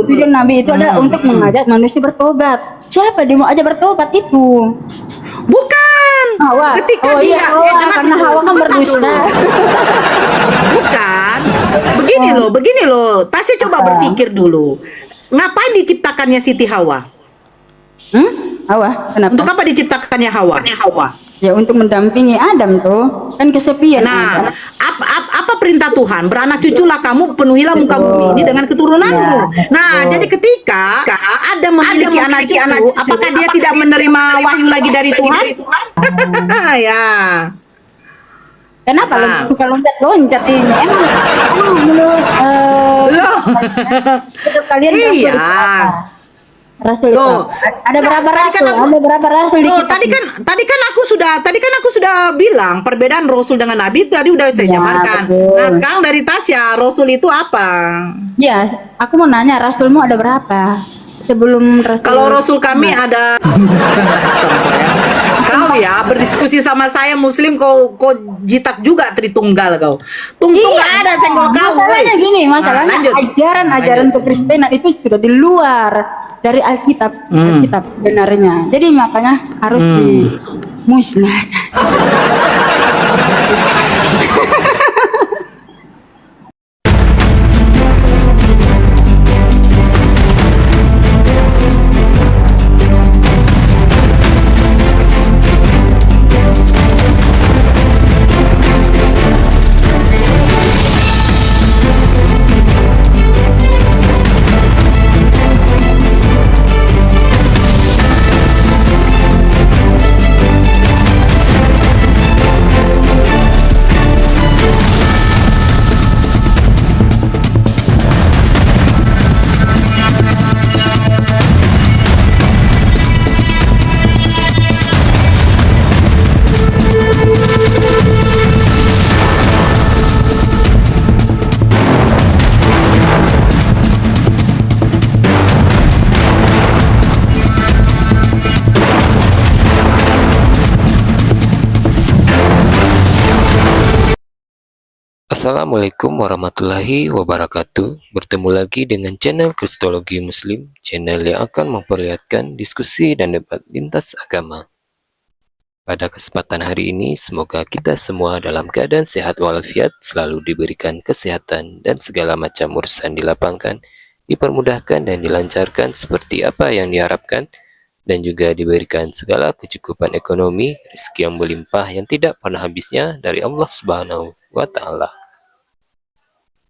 tujuan Nabi itu adalah untuk mengajak manusia bertobat. Siapa dia mau ajak bertobat itu? Bukan. Hawa. Ketika Oh iya, dia Hawa, dengar karena dulu, Hawa kan sebentar berdusta. dulu. Bukan. Begini loh. Tasya coba berpikir dulu. Ngapain diciptakannya Siti Hawa? Hawa, kenapa? Untuk apa diciptakannya Hawa? Ya untuk mendampingi Adam tuh, kan kesepian Nah, Adam. apa perintah Tuhan? Beranak cuculah kamu, penuhilah muka bumi ini dengan keturunanmu. Ya, Nah, jadi ketika Adam memiliki anak cucu, apakah dia tidak menerima wahyu lagi dari Tuhan? Ya. Kenapa lo suka loncat-loncat ini? Emang menurut Loh. hidup kalian Iya. Rasul itu Loh. apa? Ada berapa Tadi kan rasul? Ada berapa rasul di Loh, kitab ini? tadi kan aku sudah bilang perbedaan Rasul dengan Nabi tadi udah saya Ya, jabarkan. betul. Nah, sekarang dari Tasya, Rasul itu apa? Ya, aku mau nanya rasulmu ada berapa? Sebelum rasul. Kalau Rasul kami ada kau ya berdiskusi sama saya Muslim kau jitak juga Tritunggal kau. Tunggal ada senggol kau. Masalahnya woi. gini, masalahnya Nah, lanjut. ajaran untuk Kristenan itu sudah di luar dari Alkitab, Alkitab benarnya. Jadi makanya harus dimusnahkan. Assalamualaikum warahmatullahi wabarakatuh. Bertemu lagi dengan channel Kristologi Muslim, channel yang akan memperlihatkan diskusi dan debat lintas agama. Pada kesempatan hari ini, semoga kita semua dalam keadaan sehat walafiat, selalu diberikan kesehatan dan segala macam urusan dilapangkan, dipermudahkan dan dilancarkan seperti apa yang diharapkan, dan juga diberikan segala kecukupan ekonomi, rezeki yang berlimpah yang tidak pernah habisnya dari Allah Subhanahu wa Ta'ala.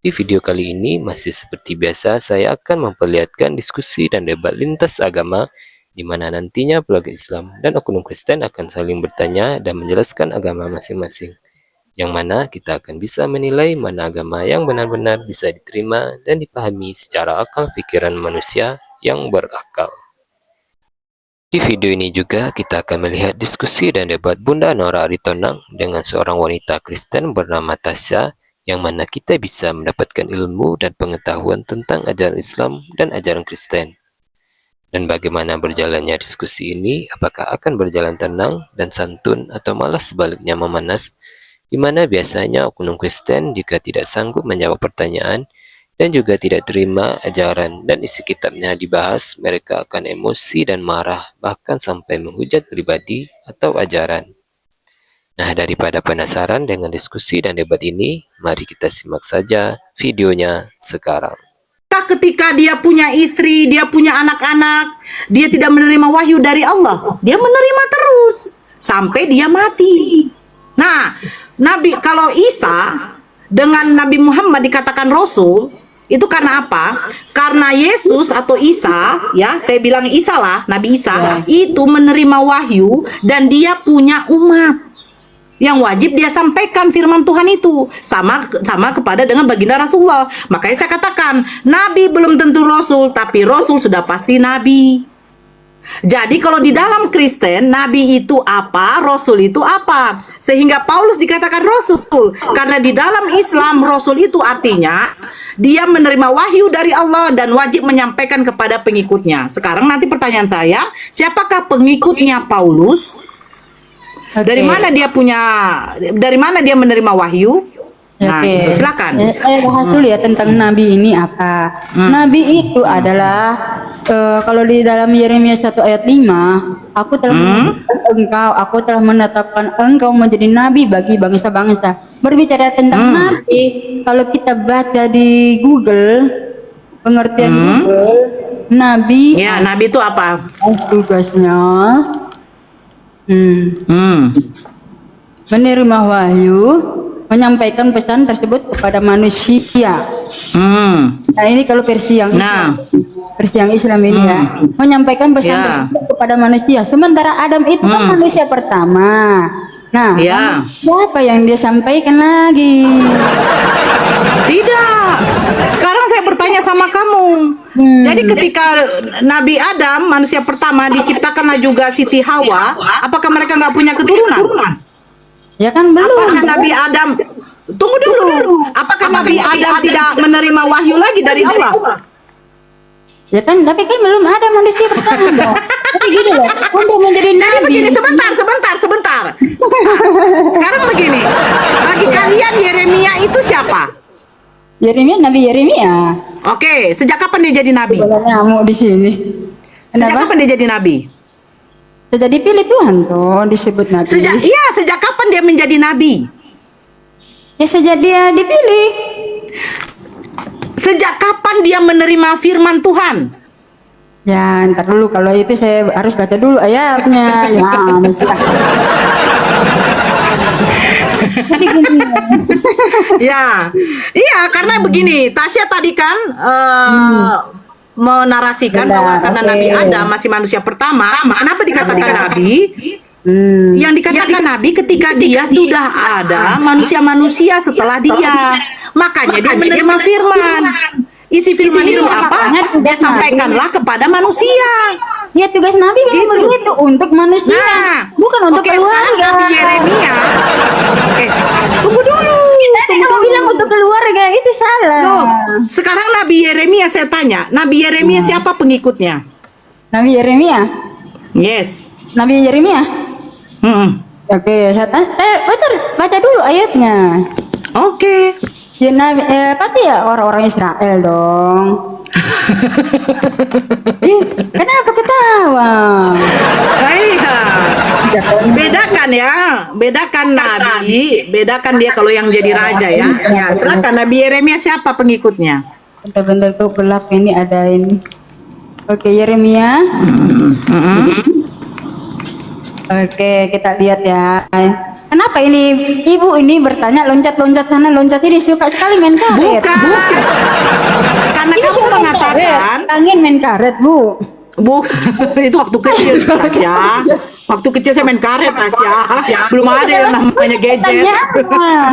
Di video kali ini, masih seperti biasa, saya akan memperlihatkan diskusi dan debat lintas agama, di mana nantinya pelagak Islam dan oknum Kristen akan saling bertanya dan menjelaskan agama masing-masing, yang mana kita akan bisa menilai mana agama yang benar-benar bisa diterima dan dipahami secara akal pikiran manusia yang berakal. Di video ini juga kita akan melihat diskusi dan debat Bunda Nora Aritonang dengan seorang wanita Kristen bernama Tasya, yang mana kita bisa mendapatkan ilmu dan pengetahuan tentang ajaran Islam dan ajaran Kristen. Dan bagaimana berjalannya diskusi ini, apakah akan berjalan tenang dan santun atau malah sebaliknya memanas, di mana biasanya oknum Kristen jika tidak sanggup menjawab pertanyaan dan juga tidak terima ajaran dan isi kitabnya dibahas, mereka akan emosi dan marah, bahkan sampai menghujat pribadi atau ajaran. Nah, daripada penasaran dengan diskusi dan debat ini, mari kita simak saja videonya sekarang. Ketika dia punya istri, dia punya anak-anak, dia tidak menerima wahyu dari Allah, dia menerima terus sampai dia mati. Nah, kalau Isa dengan Nabi Muhammad dikatakan Rasul, itu karena apa? Karena Yesus atau Isa, ya saya bilang Isa lah, Nabi Isa, itu menerima wahyu dan dia punya umat yang wajib dia sampaikan firman Tuhan itu sama kepada dengan baginda Rasulullah. Makanya saya katakan Nabi belum tentu Rasul, tapi Rasul sudah pasti Nabi. Jadi kalau di dalam Kristen, Nabi itu apa, Rasul itu apa, sehingga Paulus dikatakan Rasul, karena di dalam Islam Rasul itu artinya dia menerima wahyu dari Allah dan wajib menyampaikan kepada pengikutnya. Sekarang nanti pertanyaan saya, siapakah pengikutnya Paulus? Dari mana dia menerima wahyu? Nah, Oke. gitu. Silakan. Saya bahas dulu ya tentang nabi ini apa. Nabi itu adalah kalau di dalam Yeremia 1 ayat 5, aku telah menetapkan engkau menjadi nabi bagi bangsa-bangsa. Berbicara tentang nabi, kalau kita baca di Google, pengertian Google, nabi Ya, nabi itu apa? tugasnya menerima wahyu, menyampaikan pesan tersebut kepada manusia. Nah, ini kalau versi yang Islam. Versi yang Islam ini ya, menyampaikan pesan tersebut kepada manusia. Sementara Adam itu kan manusia pertama. Nah, siapa yang dia sampaikan lagi? Tidak. Sekarang saya bertanya sama kamu. Jadi ketika Nabi Adam, manusia pertama, diciptakanlah juga Siti Hawa, apakah mereka nggak punya keturunan? Ya kan belum. Apakah Nabi Adam, tunggu dulu, apakah Nabi Adam tidak menerima wahyu lagi dari Allah? Ya kan, tapi kan belum ada manusia pertama dong. Tapi gini loh, untuk menjadi Jadi nabi. begini, sebentar. Sekarang begini, bagi kalian Yeremia itu siapa? Yeremia, Nabi Yeremia. Oke, sejak kapan dia jadi nabi? Bukan nyamuk di sini. Sejak Kenapa? kapan dia jadi nabi? Sejak dipilih Tuhan tuh disebut nabi. Sejak kapan dia menjadi nabi? Ya sejak dia dipilih. Sejak kapan dia menerima firman Tuhan? Ya, ntar dulu, kalau itu saya harus baca dulu ayatnya. Ya, jadi gini. Ya, iya, karena begini, Tasya tadi kan menarasikan Benar, bahwa karena oke. Nabi Adam masih manusia pertama, kenapa dikatakan nabi? Yang dikatakan nabi ketika dia sudah ada manusia-manusia setelah dia, makanya dia menerima firman. Isi firman itu apa? Dia sampaikanlah kepada manusia. Ya tugas nabi memang Gitu. begitu, untuk manusia, bukan untuk oke, sekarang keluarga. Nabi Yeremia. Oke, tunggu dulu. Kamu bilang untuk keluarga itu salah. Loh, sekarang Nabi Yeremia saya tanya, Nabi Yeremia siapa pengikutnya? Nabi Yeremia, Yes. Nabi Yeremia. Mm-mm. Oke, baca dulu ayatnya. Oke. Ya Nabi, pasti ya orang-orang Israel dong. Ih, kenapa ketawa? Iya. Bedakan nabi, bedakan dia kalau yang jadi raja ya. Ya, silakan Nabi Yeremia siapa pengikutnya? Bentar-bentar tuh gelap ini ada ini. Oke, Yeremia. Oke, kita lihat ya. Kenapa ini ibu ini bertanya loncat-loncat sana loncat sini, suka sekali main karet. Bukan. Karena Ini kamu suka main mengatakan karet. Angin main karet, Bu. itu waktu kecil Tasya. Waktu kecil saya main karet Tasya. Belum ada yang namanya gadget. Pertanyaan.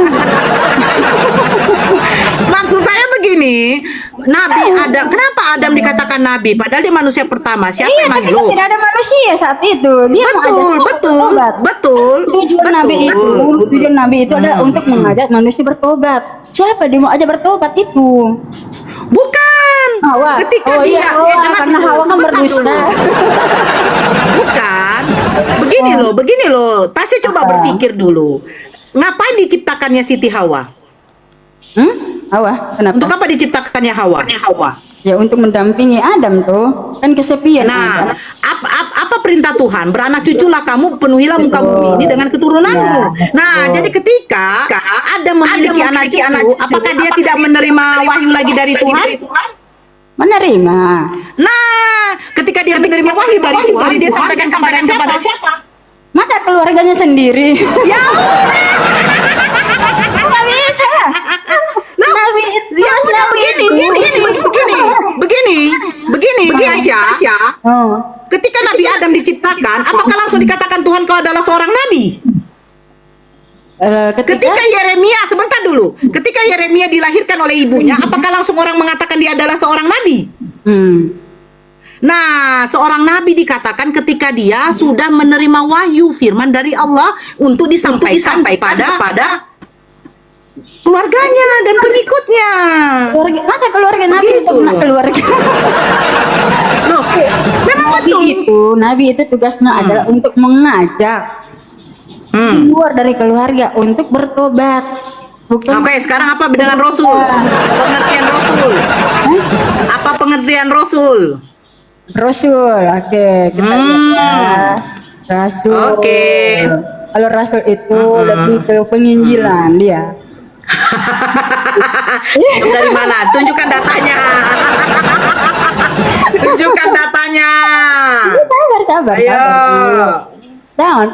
Maksud saya begini, Nabi Adam, kenapa Adam dikatakan nabi? Padahal dia manusia pertama. Siapa Iya, emang tapi lu? kan tidak ada manusia saat itu. Dia Betul. Tujuan Nabi itu adalah untuk mengajak manusia bertobat. Siapa dia mau ajak bertobat itu? Bukan. Hawa. Ketika Oh iya, Hawa, dengar karena dulu, Hawa kan sebentar berdusta. dulu. Bukan. Begini loh. Tasya coba berpikir dulu. Ngapain diciptakannya Siti Hawa? Hawa, kenapa? Untuk apa diciptakannya Hawa? Ya untuk mendampingi Adam tuh, kan kesepian. Nah, Adam. apa perintah Tuhan? Beranak cuculah kamu, penuhilah muka bumi ini dengan keturunanmu. Nah, jadi ketika Adam memiliki anak cucu, apakah dia tidak menerima wahyu lagi dari Tuhan? Menerima. Nah, ketika dia menerima wahyu dari Tuhan, dia sampaikan kepada siapa? Maka keluarganya sendiri. Ya, Nggak bisa. Nabi ya udah begini, Tasya. Oh. Ketika Nabi Adam diciptakan, apakah langsung dikatakan Tuhan kau adalah seorang nabi? Ketika Yeremia, sebentar dulu. Ketika Yeremia dilahirkan oleh ibunya, apakah langsung orang mengatakan dia adalah seorang nabi? Nah, seorang nabi dikatakan ketika dia sudah menerima wahyu firman dari Allah untuk disampaikan kepada keluarganya dan pengikutnya. Masa keluarga Nabi Begitu itu loh. keluarga? Loh, memang betul. Nabi itu tugasnya adalah untuk mengajak keluar dari keluarga untuk bertobat. Bukan. Oke, sekarang apa dengan Rasul? Pengertian Rasul. Apa pengertian Rasul? Rasul. Oke, kita lihat ya. Rasul. Oke. Kalau rasul itu lebih ke penginjilan dia. Itu dari mana? Tunjukkan datanya. Tunjukkan datanya. Sabar. Ayo.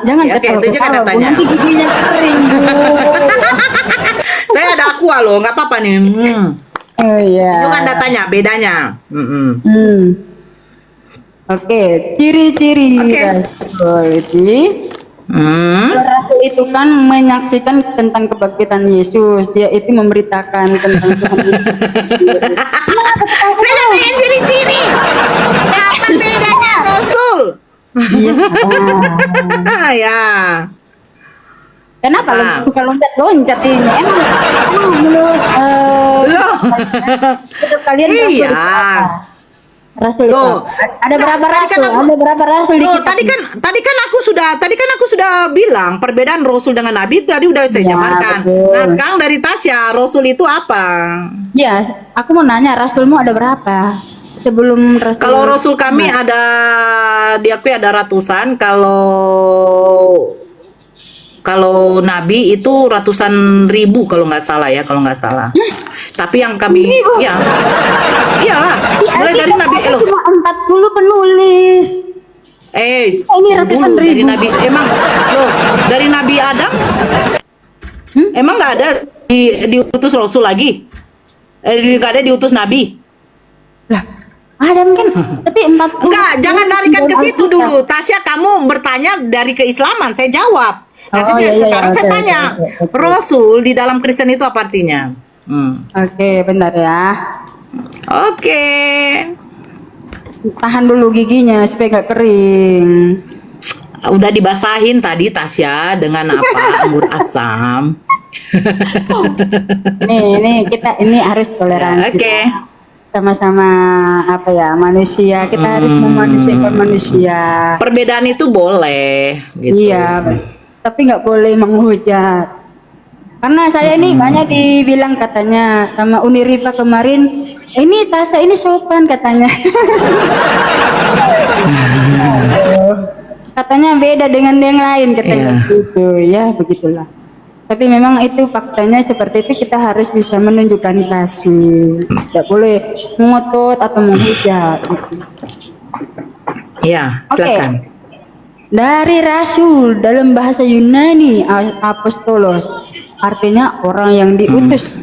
Jangan Oke, tunjukkan ketawa, Bu. datanya. Nanti giginya kering, Bu. Saya ada aqua loh, nggak apa-apa nih. Oh iya. Tunjukkan datanya, bedanya. Oke, ciri-ciri Oke. rasul itu. Hmm. Rasul itu kan menyaksikan tentang kebangkitan Yesus. Dia itu memberitakan tentang Tuhan Yesus. Saya nanyain ciri-ciri. Apa bedanya Rasul? Iya, Ya. Kenapa Ah. suka loncat-loncat ini? Emang menurut Loh. menurut kalian rasul Iya. itu apa? Rasul itu Tuh. apa? Ada berapa Tadi kan rasul? aku- Ada berapa rasul di Loh, kitab tadi ini? kan aku sudah bilang perbedaan Rasul dengan Nabi tadi udah saya Ya, jabarkan. betul. Nah, sekarang dari Tasya, Rasul itu apa? Ya, aku mau nanya rasulmu ada berapa? Sebelum rasul. Kalau Rasul kami ada diakui ada ratusan, kalau Nabi itu ratusan ribu kalau nggak salah ya, kalau nggak salah. Tapi yang kami, ya, iyalah, mulai dari Nabi, cuma 40 penulis. Ini ratusan dari ribu. Nabi, dari Nabi Adam, emang nggak ada diutus Rasul lagi? Nggak ada diutus Nabi? Lah, Adam kan tapi 40. Enggak, jangan larikan ke situ Alkitab. dulu. Tasya, kamu bertanya dari keislaman, saya jawab. Nanti Oh, iya, iya, sekarang saya oke, tanya, oke. Rasul di dalam Kristen itu apa artinya? Oke, bentar ya. Oke. Tahan dulu giginya supaya gak kering. Udah dibasahin tadi Tasya dengan apa? Anggur asam. Ini kita harus toleransi. Oke. Sama-sama apa ya, manusia. Kita harus memanusiakan manusia. Perbedaan itu boleh gitu. Iya, tapi nggak boleh menghujat. Karena saya ini banyak dibilang katanya sama Uniripa kemarin, ini Tasya ini sopan katanya. Katanya beda dengan yang lain katanya Iya. gitu. Ya, begitulah. Tapi memang itu faktanya seperti itu, kita harus bisa menunjukkan kasih. Tidak boleh mengotot atau menghujat gitu. Iya, Oke. silakan. Dari rasul dalam bahasa Yunani apostolos artinya orang yang diutus.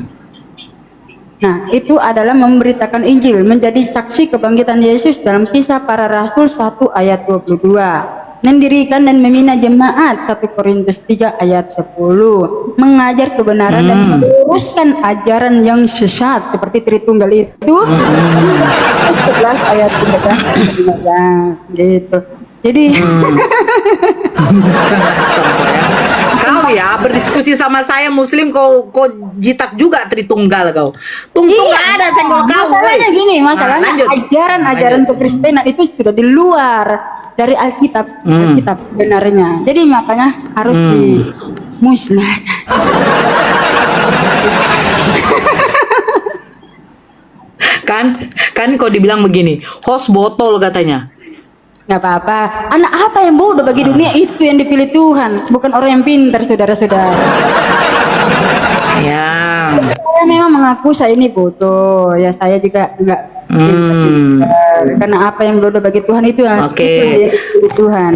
Nah, itu adalah memberitakan Injil, menjadi saksi kebangkitan Yesus dalam Kisah Para Rasul 1 ayat 22. Mendirikan dan membina jemaat 1 Korintus 3 ayat 10. Mengajar kebenaran dan meluruskan ajaran yang sesat seperti Tritunggal itu. 11 ayat 13 gitu. Jadi Kau ya berdiskusi sama saya Muslim, kau jitak juga Tritunggal kau. Tungtung nggak ada senggol kau. Masalahnya woi. gini, masalahnya lanjut. ajaran-ajaran kekristenan itu sudah di luar dari Alkitab, Alkitab benarnya. Jadi makanya harus dimusnahkan. kan kau dibilang begini, host botol katanya. Nggak apa-apa. Anak apa yang bodoh bagi dunia itu yang dipilih Tuhan, bukan orang yang pintar, saudara-saudara. Ya. Saya memang mengaku saya ini bodoh. Ya saya juga enggak pintar. Karena apa yang bodoh bagi Tuhan itu yang Oke. itu yang dipilih Tuhan.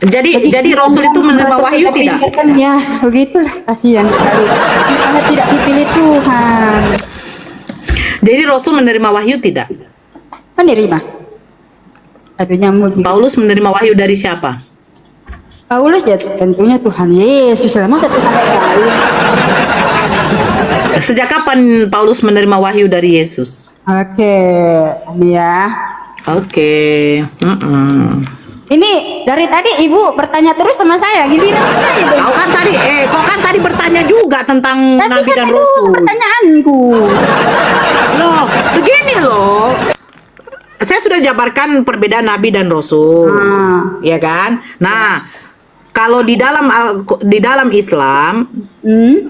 Jadi Rasul itu menerima wahyu kita tidak? pintar kan, ya begitulah, kasihan sekali. Karena tidak dipilih Tuhan. Jadi Rasul menerima wahyu tidak? Menerima. Aduh nyamuk gitu. Paulus menerima wahyu dari siapa? Paulus ya tentunya Tuhan Yesus lah, masa Tuhan yang lain. Sejak kapan Paulus menerima wahyu dari Yesus? Oke, ini ya. Oke. Ini dari tadi Ibu bertanya terus sama saya, giliran saya dong. Kau kan tadi bertanya juga tentang Tapi Nabi kan dan itu Rasul. pertanyaanku. Loh, begini loh. Saya sudah jabarkan perbedaan Nabi dan Rasul. Ah. Ya kan? Nah, kalau di dalam Islam,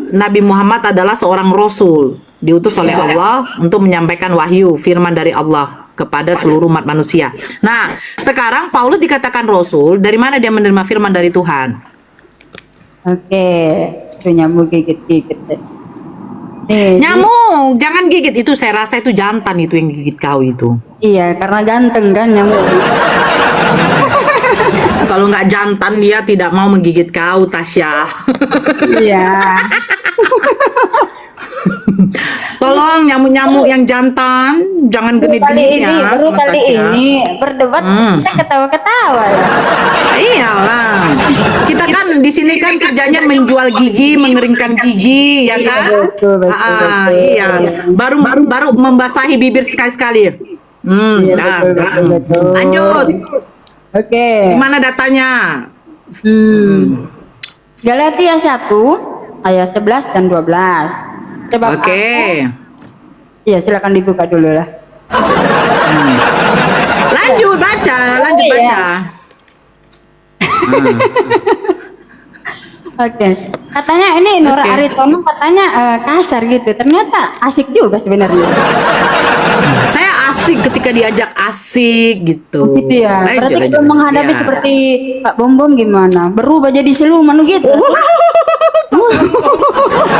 Nabi Muhammad adalah seorang rasul, diutus oleh Allah untuk menyampaikan wahyu, firman dari Allah kepada seluruh umat manusia. Nah, sekarang Paulus dikatakan rasul, dari mana dia menerima firman dari Tuhan? Oke, itu nyamuk gigit-gigit. Nih, Nyamuk, jangan gigit, itu saya rasa itu jantan itu yang gigit kau itu. iya, karena ganteng kan nyamuk. Kalau nggak jantan dia tidak mau menggigit kau, Tasya. Iya. Tolong nyamuk-nyamuk yang jantan jangan genit-genit ya. Baru sama kali Tasya. ini berdebat kita ketawa-ketawa ya. Iyalah. Kita kan di sini kan kerjanya menjual gigi, mengeringkan gigi, ya kan? Betul, betul. Iya. Baru membasahi bibir sekali-sekali. Iya, Dah, betul, dah. betul, betul. Lanjut. Oke. Gimana datanya? Galatia 1 ayat 11 dan 12. Coba Oke. Iya, silakan dibuka dulu lah. Lanjut baca. Iya. Oke. Katanya ini Nora Oke. Aritono katanya kasar gitu. Ternyata asik juga sebenarnya. Saya asik ketika diajak asik gitu. Gitu ya. Lanjut, Berarti lanjut. kalau menghadapi Ya. seperti Pak Bom Bom gimana? Berubah jadi siluman gitu.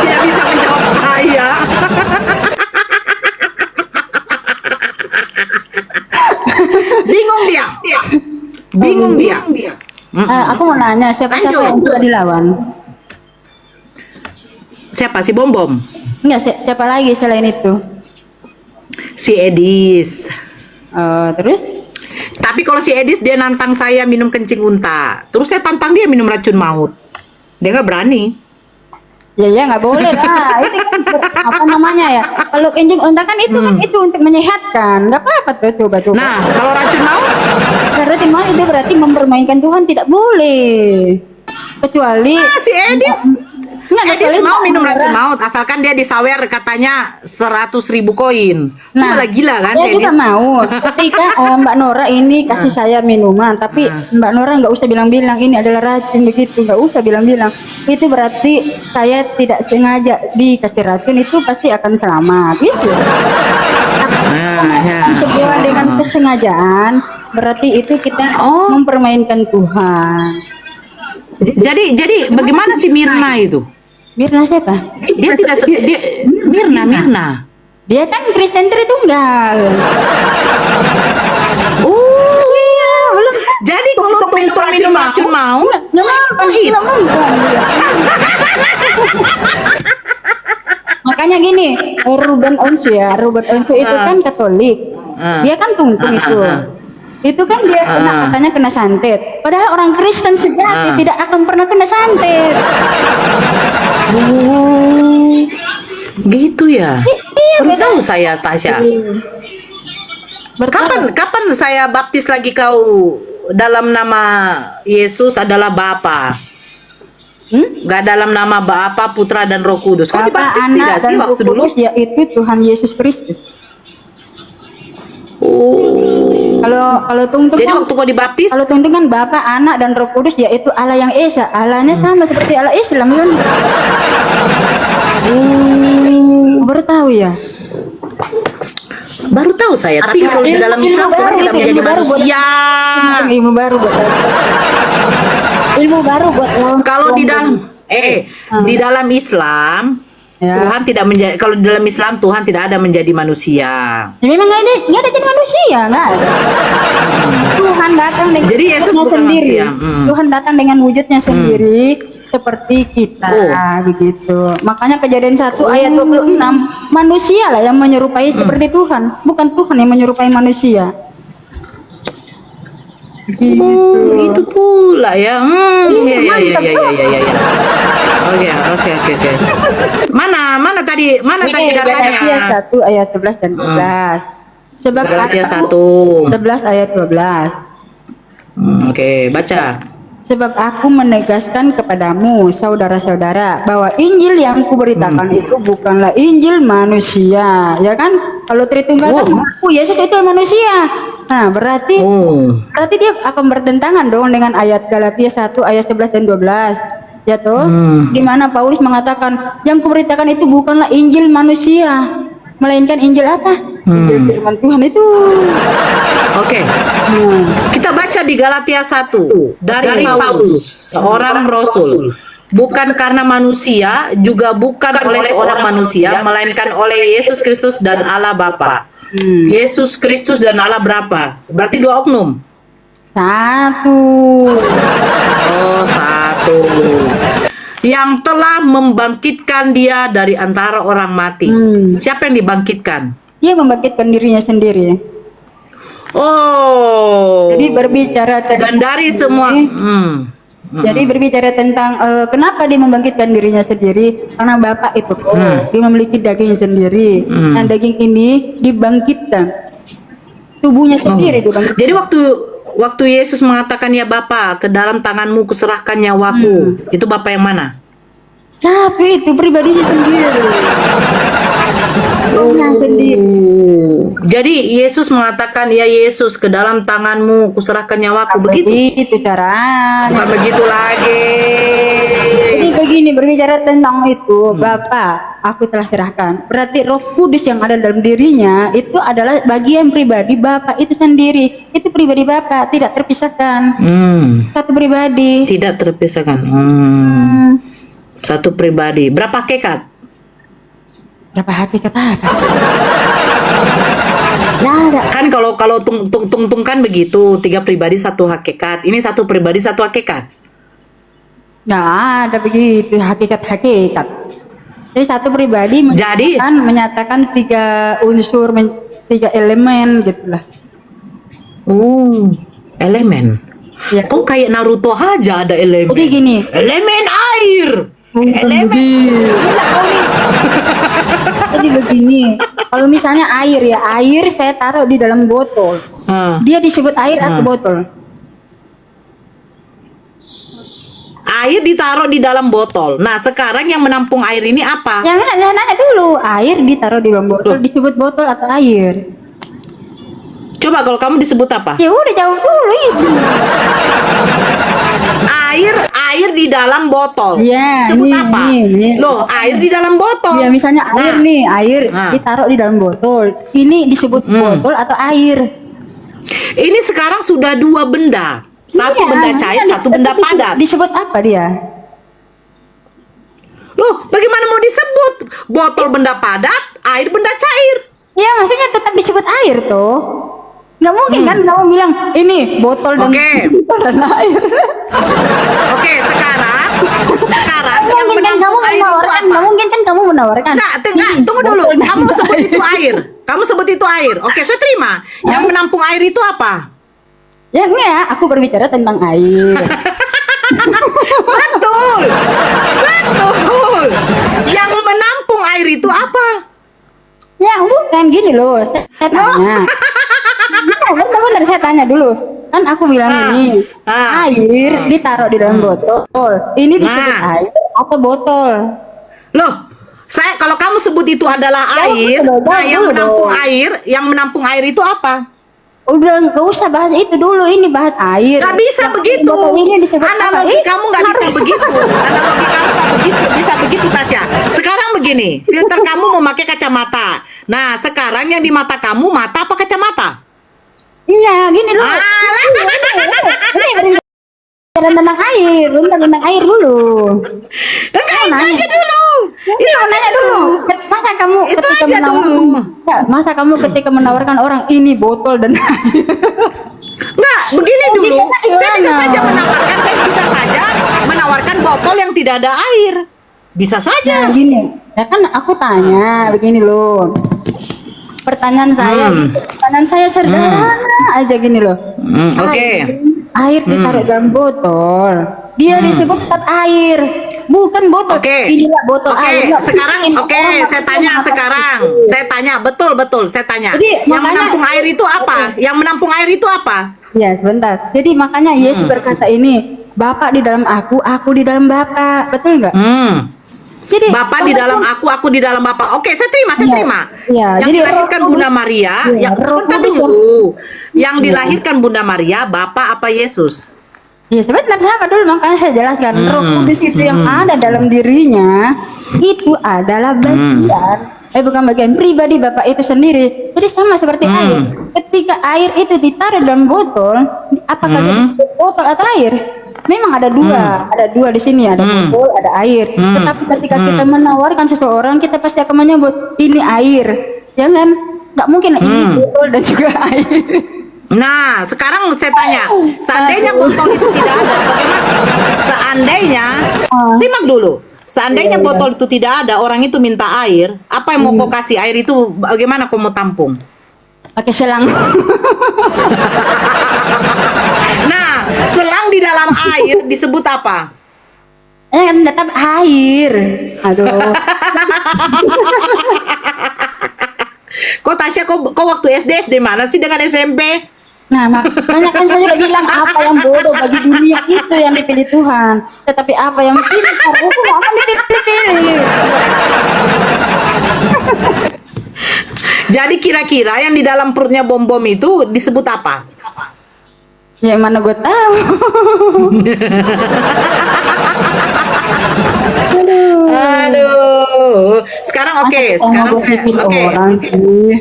Tidak bisa menjawab saya. Bingung dia. Bingung dia. Aku mau nanya siapa Lanjut. yang sudah dilawan? Siapa si Bom Bom? Enggak, siapa lagi selain itu? Si Edis. Terus? Tapi kalau si Edis dia nantang saya minum kencing unta. Terus saya tantang dia minum racun maut. Dia nggak berani. Ya nggak boleh lah. Itu kan apa namanya ya? Kalau kencing unta kan itu kan itu untuk menyehatkan. Nggak apa-apa tuh coba. Nah, kalau racun maut, Berarti mah itu berarti mempermainkan Tuhan, tidak boleh. Kecuali si Edis. Enggak, Edis mau minum orang. racun maut asalkan dia disawer katanya 100.000 koin. Nah, Malah gila kan dia juga Edis? mau. Ketika Mbak Nora ini kasih saya minuman, tapi Mbak Nora nggak usah bilang-bilang ini adalah racun begitu, nggak usah bilang-bilang. Itu berarti saya tidak sengaja dikasih racun, itu pasti akan selamat. Gitu. Nah, Sebuah dengan kesengajaan, berarti itu kita mempermainkan Tuhan. Jadi bagaimana si Mirna itu? Mirna siapa? Dia tidak dia Mirna. Dia kan Kristen Tritunggal. Oh, Iya, belum. jadi kalau untuk minum racun maut, Nggak mampu, nggak mampu. Makanya gini, Ruben Onsu itu kan Katolik. Dia kan tungtung itu. Itu kan dia katanya kena santet. Padahal orang Kristen sejati tidak akan pernah kena santet. gitu ya. Iya, Baru tahu saya, Tasya. Kapan saya baptis lagi kau dalam nama Yesus adalah Bapa? Gak dalam nama Bapa, Putra dan Roh Kudus. Kau Bapa, dibaptis Anak, tidak sih dan Roh waktu dulu? Kudus, yaitu Tuhan Yesus Kristus. Kalau tungtung Jadi kan, waktu kau dibaptis, kalau tungtung kan Bapa, Anak dan Roh Kudus, yaitu Allah yang Esa. Allahnya sama seperti Allah Islam kan? Baru tahu ya. baru tahu saya. Tapi kalau di dalam Islam Tuhan tidak menjadi manusia. Ilmu baru buat ilmu baru buat Kalau di dalam di dalam Islam Ya. Tuhan tidak menjadi, kalau di dalam Islam Tuhan tidak ada menjadi manusia. Ya, memang nggak ada jadi manusia, nggak ada. Tuhan datang dengan Jadi Yesus wujudnya bukan sendiri. manusia. Tuhan datang dengan wujudnya sendiri seperti kita, begitu. Makanya Kejadian 1 ayat 26 manusia lah yang menyerupai seperti Tuhan, bukan Tuhan yang menyerupai manusia. Gitu. Itu pula ya. Mantap. Oke. Mana tadi Galatia datanya? 1 ayat 11 dan 12. Sebab Galatia 1. 11 ayat 12. Oke, baca. Sebab aku menegaskan kepadamu, saudara-saudara, bahwa Injil yang kuberitakan itu bukanlah Injil manusia, ya kan? Kalau Tritunggal kan mengaku Yesus itu manusia. Nah, berarti dia akan bertentangan dong dengan ayat Galatia 1 ayat 11 dan 12. Ya toh? Di mana Paulus mengatakan, yang kuberitakan itu bukanlah Injil manusia, melainkan Injil apa? Injil firman Tuhan itu. Oke. Kita baca di Galatia 1 dari Paulus, seorang rasul. Bukan karena manusia, juga bukan oleh seorang manusia, melainkan oleh Yesus Kristus dan Allah Bapa. Yesus Kristus dan Allah berapa? Berarti 2 oknum. 1. Oh, 1. Yang telah membangkitkan dia dari antara orang mati. Siapa yang dibangkitkan? Dia membangkitkan dirinya sendiri. Oh. Jadi berbicara Dan dari semua Jadi berbicara tentang kenapa dia membangkitkan dirinya sendiri, karena Bapak itu dia memiliki daging sendiri. Nah, daging ini dibangkitkan, tubuhnya sendiri dibangkitkan. Jadi waktu Yesus mengatakan, ya Bapa, ke dalam tanganmu kuserahkan nyawaku, itu Bapak yang mana? Tapi itu pribadinya sendiri. Sendiri. Jadi Yesus mengatakan, ya Yesus, ke dalam tanganmu kuserahkan nyawaku, begitu? Itu caranya. Bukan begitu lagi. Jadi begini, berbicara tentang itu, Bapak, aku telah serahkan. Berarti Roh Kudus yang ada dalam dirinya itu adalah bagian pribadi Bapak itu sendiri. Itu pribadi Bapak, tidak terpisahkan. Satu pribadi. Tidak terpisahkan. Satu pribadi. Berapa hakikat? Berapa hakikat apa? Nggak ada. Kan kalau tung kan begitu, 3 pribadi 1 hakikat. Ini 1 pribadi 1 hakikat. Nggak ada begitu hakikat. Jadi satu pribadi menyatakan 3 unsur, 3 elemen gitulah. Elemen. Ya. Kok kayak Naruto aja ada elemen. Jadi gini. Elemen air. Elemen. Jadi begini, kalau misalnya air ya, air saya taruh di dalam botol. Dia disebut air atau botol? Air ditaruh di dalam botol. Nah, sekarang yang menampung air ini apa? Jangan nanya dulu, air ditaruh di dalam botol disebut botol atau air? Coba kalau kamu disebut apa? Ya udah jawab dulu itu. Air di dalam botol. Ya, Sebut ini, apa? ini. Loh, air di dalam botol. Ya misalnya air nih, air ditaruh di dalam botol. Ini disebut botol atau air? Ini sekarang sudah 2 benda. Satu benda cair, satu benda padat. Disebut apa dia? Loh, bagaimana mau disebut? Botol benda padat, air benda cair. Ya maksudnya tetap disebut air tuh. Nggak mungkin kan kamu bilang ini botol dan air. Oke, sekarang yang mungkin kan kamu menawarkan, nggak mungkin kan kamu menawarkan. Nggak, tunggu dulu. Kamu sebut itu air. Kamu sebut itu air. Oke, saya terima. Yang menampung air itu apa? Ya enggak, aku berbicara tentang air. Betul. Yang menampung air itu apa? Ya bukan gini loh, saya tanya. Bentar, saya tanya dulu. Kan aku bilang ini air ditaruh di dalam botol. Ini disebut air atau botol? Loh, kalau kamu sebut itu adalah air, yang menampung air itu apa? Udah nggak usah bahas itu dulu, ini bahas air. Nggak bisa begitu. Analogi kamu nggak bisa begitu. Analogi kamu nggak bisa begitu, Tasya. Sekarang begini, filter kamu memakai kacamata. Nah, sekarang yang di mata kamu mata apa kacamata? Iya, gini loh. Ini berbicara tentang air, tentang air dulu. Enggak, itu aja dulu. Itu nanya dulu. Masa kamu ketika menawarkan, masa kamu ketika menawarkan orang ini botol dan air? Enggak, begini dulu. Saya bisa saja menawarkan botol yang tidak ada air. Bisa saja. Nah, gini. Ya kan aku tanya begini loh. Pertanyaan saya sederhana aja gini loh. Oke. Air ditaruh dalam botol. Dia disebut tetap air, bukan botol. Inilah botol air. Sekarang saya tanya betul. Saya tanya. Jadi, yang menampung air itu apa? Yang menampung air itu apa? Ya sebentar. Jadi makanya Yesus berkata ini, Bapak di dalam aku di dalam Bapak. Betul nggak? Jadi Bapak di dalam aku di dalam Bapak. Oke, saya terima, saya Iya, terima. iya. Yang Jadi dilahirkan Roh Bunda Kudus- Maria, Iya, yang Roh sebentar Kudus dulu. Yang dilahirkan Bunda Maria, Bapak apa Yesus? Iya sebentar sahabat dulu, makanya saya jelaskan. Roh Kudus itu yang ada dalam dirinya itu adalah bagian bukan bagian pribadi Bapak itu sendiri. Jadi sama seperti air. Ketika air itu ditaruh dalam botol, apakah dia disebut botol atau air? Memang ada dua di sini, ada botol, ada air. Tetapi ketika kita menawarkan seseorang, kita pasti akan menyebut ini air, ya kan? Nggak mungkin ini botol dan juga air. Nah, sekarang saya tanya, seandainya botol itu tidak ada, bagaimana? Seandainya, simak dulu. Seandainya botol itu tidak ada, orang itu minta air, apa yang mau kau kasih? Air itu bagaimana kau mau tampung? Pakai selang. Nah, selang di dalam air disebut apa? Kan tetap air. Aduh. Kok Tasya, kok waktu SD mana sih dengan SMP? Nah, makanya kan saya sudah bilang apa yang bodoh bagi dunia itu yang dipilih Tuhan. Tetapi apa yang pintar itu nggak akan dipilih-pilih. Jadi kira-kira yang di dalam perutnya bom-bom itu disebut apa? Ya mana gue tahu. Aduh. Sekarang oke, sekarang oke. orang sih.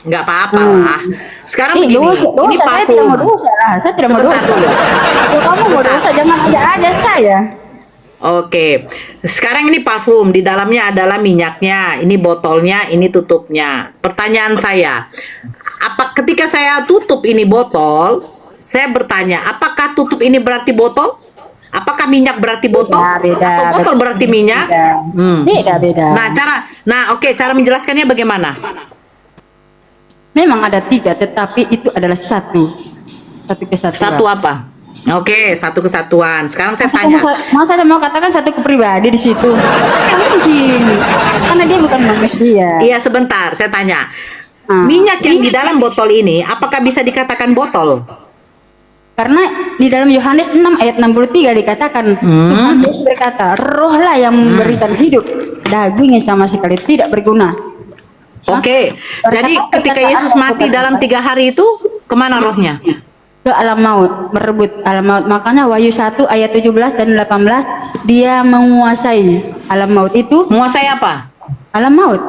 Nggak apa-apa lah. Sekarang begini, Dosa, ini saya tidak mau parfum. dosa lah. Saya tidak mau Sebentar dosa. dulu. Kalau kamu mau dosa, jangan aja saya. Oke, sekarang ini parfum, di dalamnya adalah minyaknya, ini botolnya, ini tutupnya. Pertanyaan saya, apa ketika saya tutup ini botol, saya bertanya, apakah tutup ini berarti botol? Apakah minyak berarti botol? Beda, Atau botol berarti minyak? Beda. Nah, oke, cara menjelaskannya bagaimana? Memang ada 3, tetapi itu adalah satu kesatuan. Satu apa? Oke, satu kesatuan. Sekarang saya tanya. Masa saya mau katakan satu kepribadi di situ? Tidak mungkin, karena dia bukan manusia. Iya, sebentar, saya tanya. Ah. Minyak yang di dalam botol ini, apakah bisa dikatakan botol? Karena di dalam Yohanes 6 ayat 63 dikatakan, Tuhan Yesus berkata, rohlah yang memberikan hidup, dagingnya sama sekali tidak berguna. Oke, jadi ketika Yesus mati dalam 3 hari itu, kemana rohnya? Ke alam maut, merebut alam maut. Makanya Wahyu 1 ayat 17 dan 18, dia menguasai alam maut itu. Menguasai apa? Alam maut,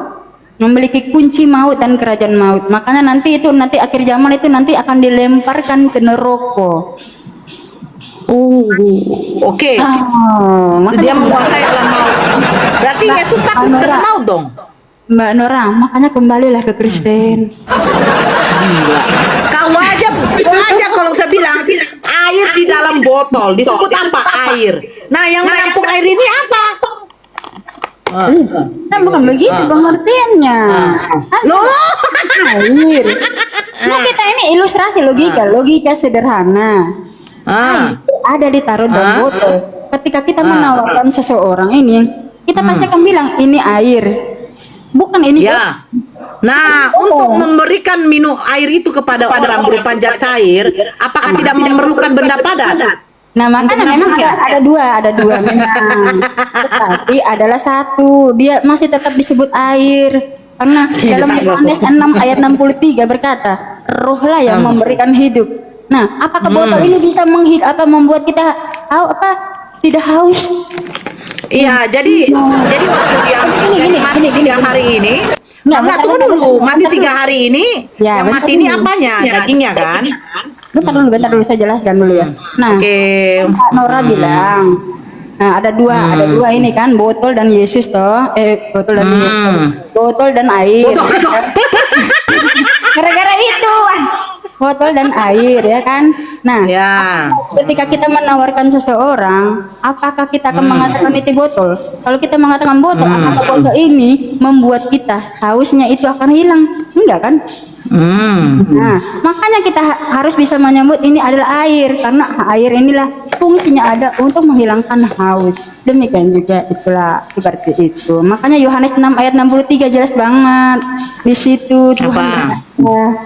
memiliki kunci maut dan kerajaan maut. Makanya nanti akhir zaman itu nanti akan dilemparkan ke neraka. Oke, Makanya dia menguasai alam maut. Berarti Yesus takut kena maut dong? Mbak Nora, makanya kembalilah ke Kristen. Kau aja kalau saya bilang air di dalam botol disebut apa? Air. Nah, yang menampung air ini apa? Kan bukan begitu pengertiannya. Loh, Air. Nah, kita ini ilustrasi logika sederhana. Ada ditaruh dalam botol. Ketika kita menawarkan seseorang ini, kita pasti akan bilang ini air. Bukan ini. ya. Nah, untuk memberikan minum air itu kepada orang berupa zat cair, apakah tidak memerlukan benda padat? Nah, makanya memang ada dua memang. Tetapi adalah satu, dia masih tetap disebut air. Karena dalam Yohanes 6 ayat 63 berkata, rohlah yang memberikan hidup. Nah, apakah botol ini bisa membuat kita tidak haus? Iya, jadi waktu dia mati 3 hari ini, enggak, tunggu dulu, mati 3 hari ini, Ya, yang mati ini apanya? Dagingnya kan? Bentar dulu saya jelaskan dulu ya. Nah, Oke. Kak Nora bilang, nah ada dua ini kan, botol dan Yesus toh, botol dan Yesus, botol dan air. Gara-gara itu, botol dan air ya kan. Nah, Ya. ketika kita menawarkan seseorang, apakah kita akan mengatakan itu botol? Kalau kita mengatakan botol, apakah botol ini membuat kita hausnya itu akan hilang? Enggak kan? Nah, makanya kita harus bisa menyebut ini adalah air, karena air inilah fungsinya ada untuk menghilangkan haus. Demikian juga itulah seperti itu. Makanya Yohanes 6 ayat 63 jelas banget. Di situ Tuhan berkata,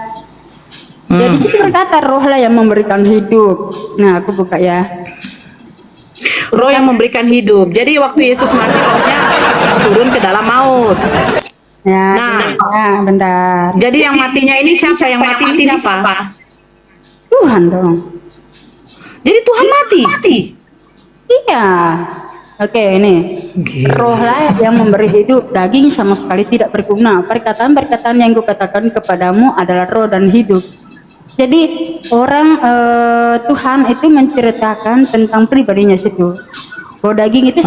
ya di situ berkata rohlah yang memberikan hidup. Nah, aku buka ya. Roh yang memberikan hidup. Jadi waktu Yesus mati, rohnya turun ke dalam maut. Ya, Nah. bentar. Jadi yang matinya ini siapa? Yang mati ini siapa? Tuhan dong. Jadi Tuhan mati. Iya. Oke, ini. Roh lah yang memberi hidup, daging sama sekali tidak berguna. Perkataan-perkataan yang kukatakan kepadamu adalah roh dan hidup. Jadi orang Tuhan itu menceritakan tentang pribadinya situ. Bahwa daging itu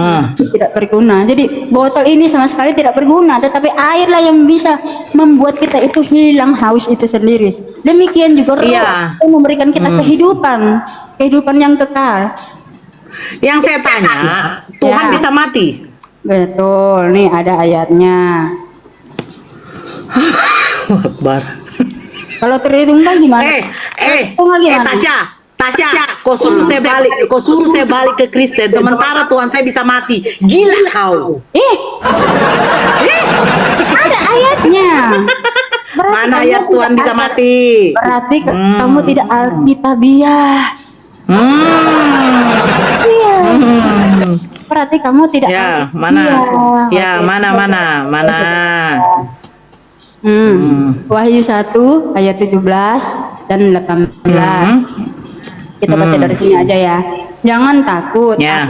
tidak berguna. Jadi botol ini sama sekali tidak berguna, tetapi airlah yang bisa membuat kita itu hilang haus itu sendiri. Demikian juga roh Iya. yang memberikan kita kehidupan yang kekal. Yang saya tanya, Tuhan Ya. bisa mati? Betul, nih ada ayatnya. Akbar. Kalau terhitung kan gimana? Tasya, kau suruh saya balik ke Kristen, sementara Tuhan saya bisa mati. Gila kau. Ada ayatnya. Berarti Mana kamu ayat Tuhan tidak bisa ada- mati? Berarti kamu tidak alkitabiah. Iya. Berarti kamu tidak Ya, alkitabiah. mana? Ya, mana? Wahyu 1 ayat 17 dan 18. Kita baca dari sini aja ya. Jangan takut. Ya.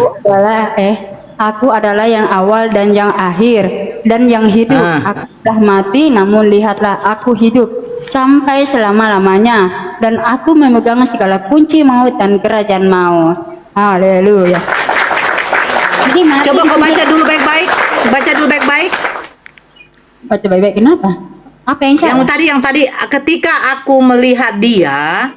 Aku adalah yang awal dan yang akhir dan yang hidup. Aku sudah mati, namun lihatlah aku hidup sampai selama-lamanya, dan aku memegang segala kunci maut dan kerajaan maut. Haleluya. Jadi mati Coba kau itu- baca dulu baik-baik. Baca baik-baik, kenapa? Apa yang salah? Yang tadi ketika aku melihat dia,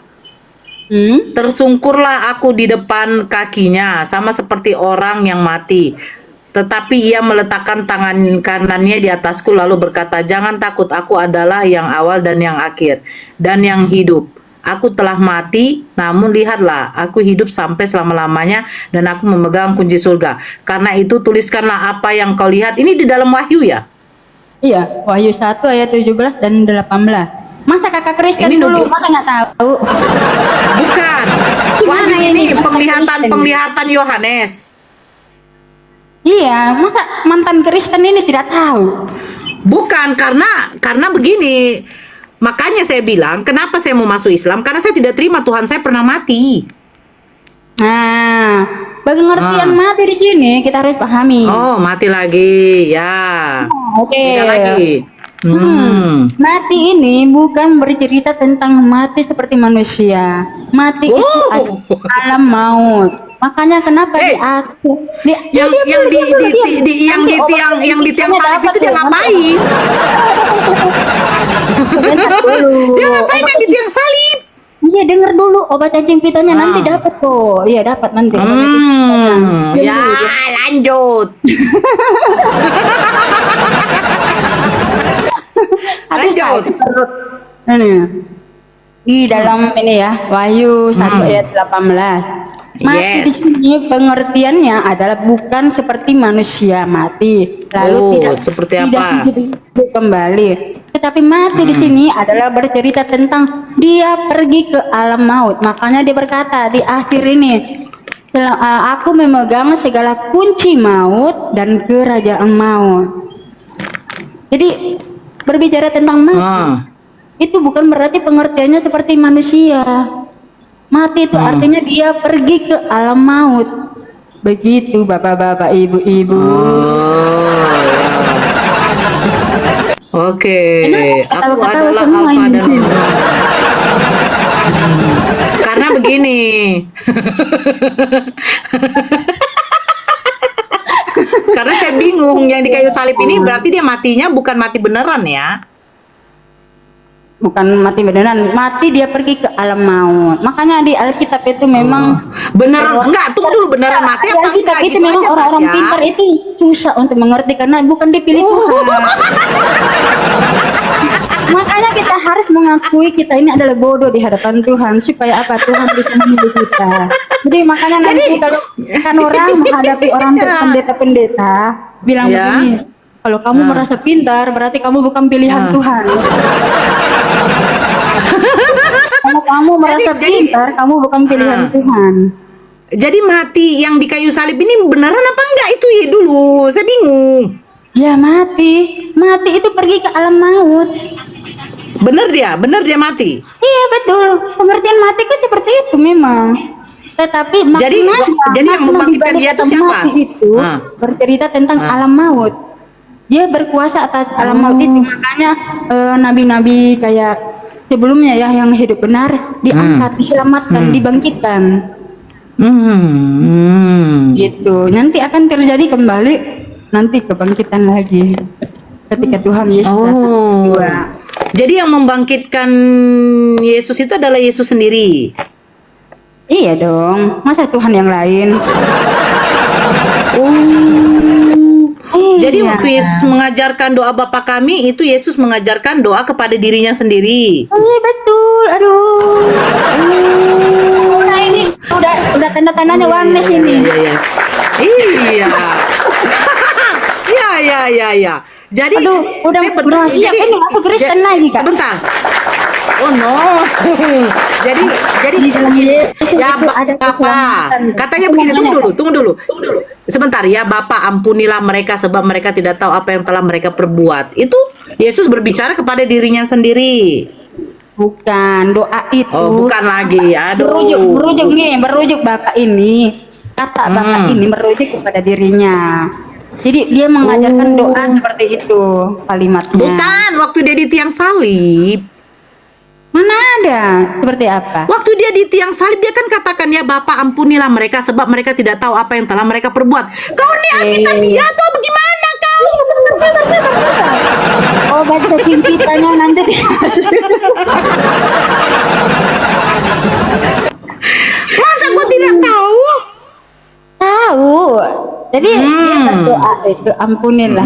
tersungkurlah aku di depan kakinya, sama seperti orang yang mati. Tetapi ia meletakkan tangan kanannya di atasku lalu berkata, jangan takut, aku adalah yang awal dan yang akhir dan yang hidup. Aku telah mati, namun lihatlah, aku hidup sampai selama-lamanya dan aku memegang kunci surga. Karena itu tuliskanlah apa yang kau lihat. Ini di dalam Wahyu ya? Iya, Wahyu 1 ayat 17 dan 18. Masa kakak Kristen Ini dulu, nuduh. masa nggak tahu? Bukan. Gimana Wahyu ini ini? penglihatan Yohanes. Iya, masa mantan Kristen ini tidak tahu? Bukan, karena begini. Makanya saya bilang, kenapa saya mau masuk Islam? Karena saya tidak terima Tuhan saya pernah mati. Nah, pengertian mati di sini kita harus pahami. Oh, mati lagi. Ya. Oke. Beda lagi. Mati ini bukan bercerita tentang mati seperti manusia. Mati itu Oh. adalah alam maut. Makanya kenapa di aku Yang di tiang salib itu dia ngapain? Dia ngapain yang di tiang salib? Iya, denger dulu obat cacing pitanya nanti dapat kok. Iya, dapat nanti. obat cacing pitanya. Ya, lanjut. Lanjut. Ini di dalam ini ya, Wahyu 1 ayat 18. Mati di Yes. sini pengertiannya adalah bukan seperti manusia mati lalu seperti tidak apa? hidup kembali. Tetapi mati di sini adalah bercerita tentang dia pergi ke alam maut. Makanya dia berkata di akhir ini, aku memegang segala kunci maut dan kerajaan maut. Jadi berbicara tentang mati itu bukan berarti pengertiannya seperti manusia. Mati itu artinya dia pergi ke alam maut. Begitu bapak-bapak, ibu-ibu. Oke, Kenapa aku ketawa-ketawa adalah semua Alfa ini? dan Omega. Karena begini. Karena saya bingung, yang di kayu salib ini berarti dia matinya bukan mati beneran ya? Bukan mati beneran, mati dia pergi ke alam maut. Makanya di Alkitab itu memang Beneran enggak? Tunggu dulu, beneran mati di apa Alkitab enggak? itu Gitu memang aja, orang-orang Tasya. pintar itu susah untuk mengerti karena bukan dipilih Tuhan. Makanya kita harus mengakui kita ini adalah bodoh di hadapan Tuhan supaya apa Tuhan bisa memilih kita. Jadi makanya nanti kalau kan orang menghadapi orang pendeta-pendeta bilang Ya. begini, kalau kamu merasa pintar berarti kamu bukan pilihan Tuhan. Kalau kamu merasa pintar, kamu bukan pilihan Tuhan. Jadi mati yang di kayu salib ini beneran apa enggak itu ya dulu? Saya bingung. Ya mati. Mati itu pergi ke alam maut. Bener dia mati. Iya betul. Pengertian mati kan seperti itu memang. Tetapi Jadi yang membangkitkan dia itu siapa? Mati itu bercerita tentang alam maut. Dia berkuasa atas alam maut itu. Makanya nabi-nabi kayak sebelumnya ya yang hidup benar diangkat, diselamatkan, dibangkitkan. Gitu. Nanti akan terjadi kembali nanti kebangkitan lagi ketika Tuhan Yesus datang kedua. Jadi yang membangkitkan Yesus itu adalah Yesus sendiri. Iya dong, masa Tuhan yang lain? Jadi Iya. waktu Yesus mengajarkan doa Bapa kami, itu Yesus mengajarkan doa kepada dirinya sendiri. Iya betul, aduh. Nah ini udah tanda-tandanya warnes ini. Iya. Iya. Jadi Aduh, udah siap ini masuk Kristen lagi kak. Sebentar. Oh no. jadi Di dalam Yesus ya itu ada Bapak, keselamatan. katanya Itu begini, namanya, tunggu dulu. Sebentar ya, Bapak ampunilah mereka sebab mereka tidak tahu apa yang telah mereka perbuat. Itu Yesus berbicara kepada dirinya sendiri. Bukan doa itu. Oh, bukan lagi. Aduh. Merujuk Bapak ini. Kata Bapak ini merujuk kepada dirinya. Jadi dia mengajarkan doa seperti itu kalimatnya. Bukan, waktu dia di tiang salib. Mana ada? Seperti apa? Waktu dia di tiang salib, dia kan katakan ya, Bapak ampunilah mereka sebab mereka tidak tahu apa yang telah mereka perbuat. Kau ini Alkitabiah atau bagaimana kau? Oh, baca pimpitanya nanti. Masa kau tidak tahu? Tahu. Jadi dia berdoa itu ampunilah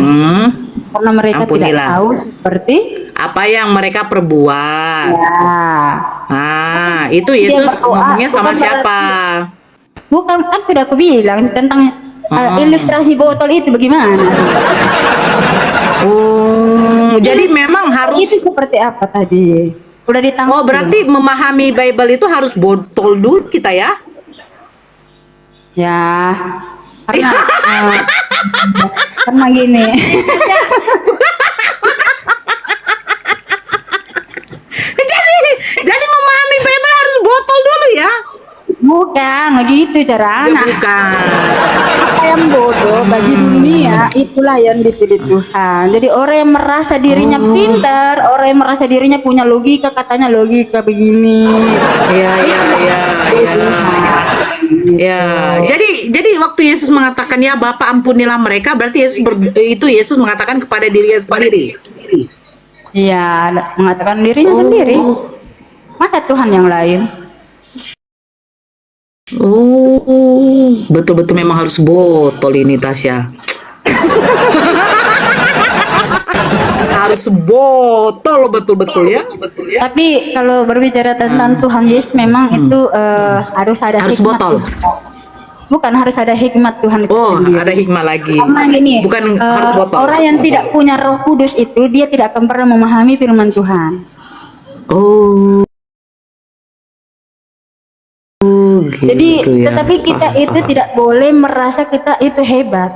karena mereka tidak Ampunilah. tahu seperti Apa yang mereka perbuat. ya. Itu Dia Yesus berdoa, ngomongnya sama bukan siapa? Bukan kan sudah aku bilang tentang ilustrasi botol itu bagaimana? Jadi memang harus. Itu seperti apa tadi? Udah ditangkap. Oh, berarti memahami Bible itu harus botol dulu kita ya? Ya, karena karena gini. jadi memahami Bible harus botol dulu ya? Bukan begitu cara Ya anak. bukan. Apa yang bodoh bagi dunia itulah yang dipilih Tuhan. Jadi orang yang merasa dirinya pintar, orang yang merasa dirinya punya logika, katanya logika begini. Iya. Ya, jadi waktu Yesus mengatakan ya Bapa ampunilah mereka, berarti Yesus mengatakan kepada dirinya sendiri. Iya, mengatakan dirinya sendiri. Masa Tuhan yang lain? Betul-betul memang harus botol ini Tasya. Harus botol betul-betul ya. Tapi kalau berbicara tentang Tuhan Yesus memang itu harus ada Harus hikmat botol. Tuhan. Bukan harus ada hikmat Tuhan itu Oh, sendiri. ada hikmah lagi. Karena gini, Bukan harus botol. orang yang tidak punya Roh Kudus itu dia tidak akan pernah memahami firman Tuhan. Oh. Jadi, Gitu ya. tetapi kita itu tidak boleh merasa kita itu hebat.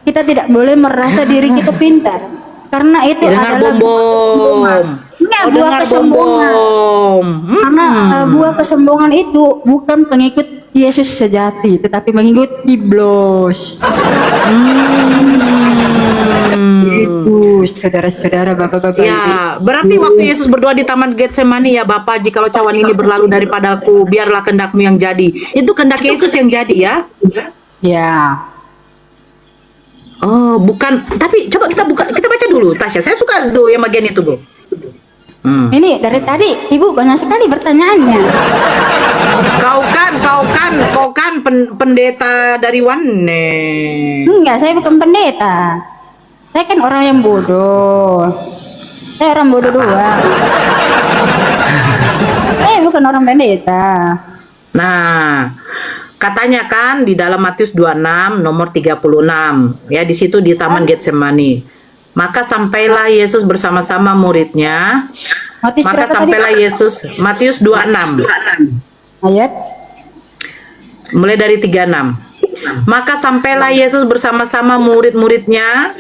Kita tidak boleh merasa diri kita pintar. Karena itu Dengar adalah buah kesombongan. Enggak, buah dengar kesombongan. bom-bom. Karena buah kesombongan itu bukan pengikut Yesus sejati, tetapi mengikut iblis. Itu saudara-saudara, bapak-bapak. Ya, berarti waktu Yesus berdoa di Taman Getsemani, ya Bapa, jikalau cawan ini berlalu daripadaku, biarlah kehendak-Mu yang jadi. Itu kehendak Yesus yang jadi ya? Ya. Oh, bukan. Tapi coba kita baca dulu, Tasya. Saya suka tuh yang bagian itu, Bu. Ini dari tadi Ibu banyak sekali pertanyaannya. Kau kan pendeta dari Wane. Enggak, saya bukan pendeta. Saya kan orang yang bodoh. Saya orang bodoh doang. Saya bukan orang pendeta. Nah, katanya kan di dalam Matius 26 nomor 36 ya, di situ di Taman Getsemani. Maka sampailah Yesus bersama-sama muridnya. Matius Maka berapa tadi? sampailah Yesus, Matius 26 Ayat Mulai dari 36. Maka sampailah Yesus bersama-sama murid-muridnya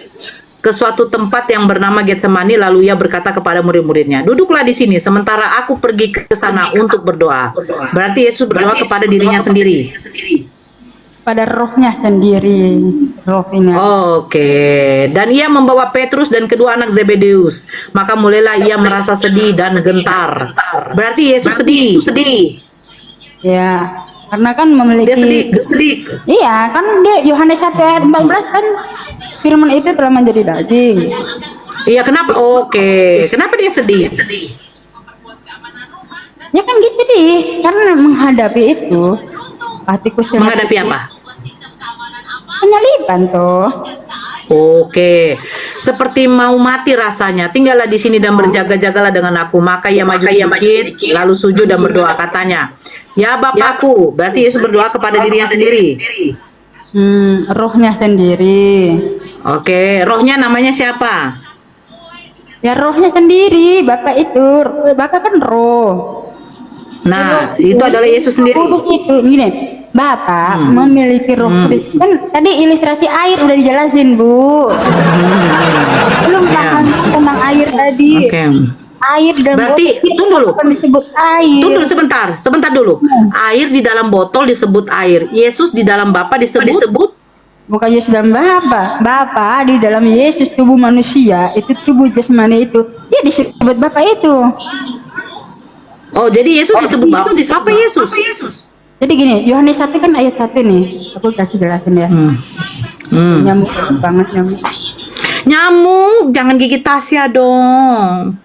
ke suatu tempat yang bernama Getsemani, lalu ia berkata kepada murid-muridnya, duduklah di sini sementara aku pergi ke sana untuk berdoa. Berarti Yesus berdoa kepada dirinya sendiri. Pada rohnya sendiri, rohnya. Oke, dan ia membawa Petrus dan kedua anak Zebedeus. Maka mulailah ia merasa sedih dan gentar. Berarti Yesus sedih. Ya, karena kan Dia memiliki sedih. iya, kan dia Yohanes 1 ayat 14 kan firman itu telah menjadi daging. Iya, kenapa? Oke, kenapa dia sedih? Ya kan gitu deh, karena menghadapi itu hatiku sangat Menghadapi apa? penyaliban tuh. Oke, seperti mau mati rasanya. Tinggallah di sini dan berjaga-jagalah dengan aku. Maka ia maju sedikit, lalu sujud dan berdoa, katanya, ya Bapakku. Berarti Yesus berdoa kepada dirinya sendiri. Rohnya sendiri. Oke, rohnya namanya siapa? Ya rohnya sendiri, Bapak itu, Bapak kan roh. Nah, itu adalah Yesus sendiri. Kudus itu, gini, Bapak memiliki roh kudus. Kan tadi ilustrasi air udah dijelasin, Bu. Belum paham tentang air tadi. Oke. Air di dalam Berarti, botol itu tunggu dulu. bukan disebut air. Tunggu dulu sebentar dulu. Air di dalam botol disebut air. Yesus di dalam Bapa disebut Bukan Yesus dalam Bapa di dalam Yesus tubuh manusia itu tubuh jasmani itu dia disebut Bapa itu. Oh, jadi Yesus disebut Bapa Yesus. Jadi gini, Yohanes 1 kan ayat 1 nih. Aku kasih jelasin ya. Nyamuk banget nyamuk. Nyamuk, jangan gigit Tasya dong.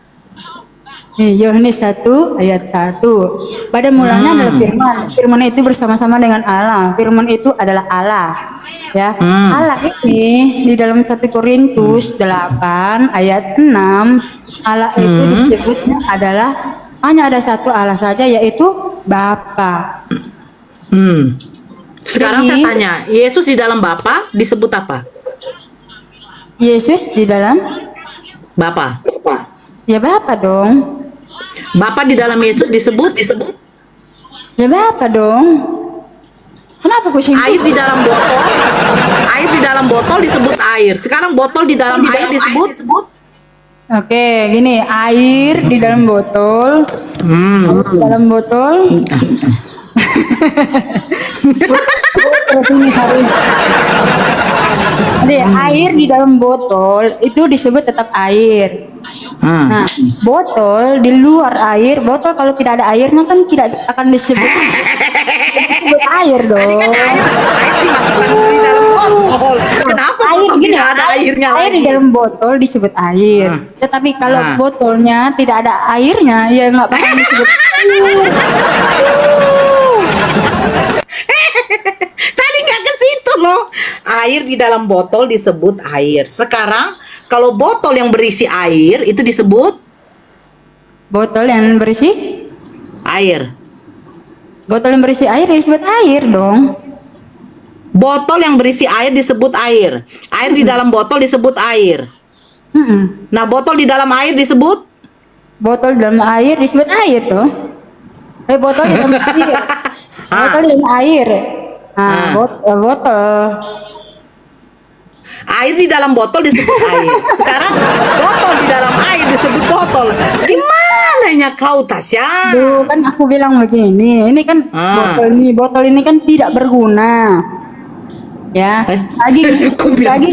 Nih, Yohanes 1 ayat 1. Pada mulanya adalah firman. Firman itu bersama-sama dengan Allah. Firman itu adalah Allah. Ya. Allah ini di dalam 1 Korintus 8 ayat 6, Allah itu disebutnya adalah hanya ada satu Allah saja, yaitu Bapa. Sekarang Jadi, saya tanya, Yesus di dalam Bapa disebut apa? Yesus di dalam Bapa. ya Bapa dong. Bapa di dalam Yesus disebut Ya Bapa dong. Kenapa pusing? air di dalam botol. Air di dalam botol disebut air. Sekarang botol di dalam air disebut Oke, gini, air di dalam botol. Air di dalam botol. Ini harus. Jadi, air di dalam botol itu disebut tetap air. Nah, botol di luar air, botol kalau tidak ada airnya kan tidak akan disebut air dong. air dimasukkan di dalam botol. Kenapa Air botol gini, tidak ada airnya air di lagi? dalam botol disebut air. Tetapi kalau botolnya tidak ada airnya, ya nggak bakal disebut air. Tadi nggak ke situ loh. Air di dalam botol disebut air. Sekarang kalau botol yang berisi air itu disebut Botol yang berisi? air. Botol yang berisi air disebut air dong. Botol yang berisi air disebut air. Air di dalam botol disebut air. Nah, botol di dalam air disebut Botol di dalam air disebut air tuh. Botol di dalam air. Botol di dalam air. Nah, botol. air di dalam botol disebut air. Sekarang botol di dalam air disebut botol. Gimananya kau, Tasya? Duh, kan aku bilang begini, ini kan botol ini kan tidak berguna. Ya, lagi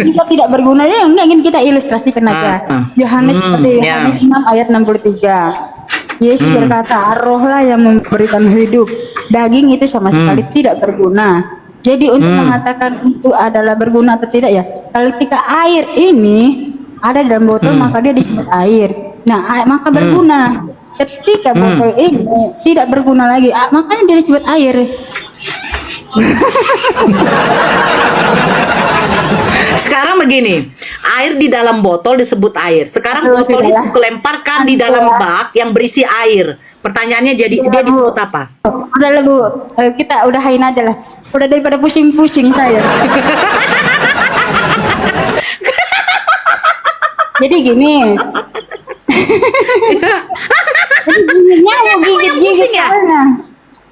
kita tidak berguna. Ya, enggak ingin kita ilustrasikan aja. Yohanes seperti Yohanes 6 ayat 63. Yesus berkata, rohlah yang memberikan hidup. Daging itu sama sekali tidak berguna. Jadi untuk mengatakan itu adalah berguna atau tidak ya, kalau ketika air ini ada dalam botol maka dia disebut air. Nah, maka berguna. Ketika botol ini tidak berguna lagi, makanya dia disebut air. Sekarang begini, air di dalam botol disebut air. Sekarang botol itu kelemparkan di dalam bak yang berisi air. Pertanyaannya jadi dia disebut apa? Udah lah Bu, kita udahin aja lah. Udah daripada pusing-pusing saya. Jadi gini. Jadi nyamuk gigit-gigit ya?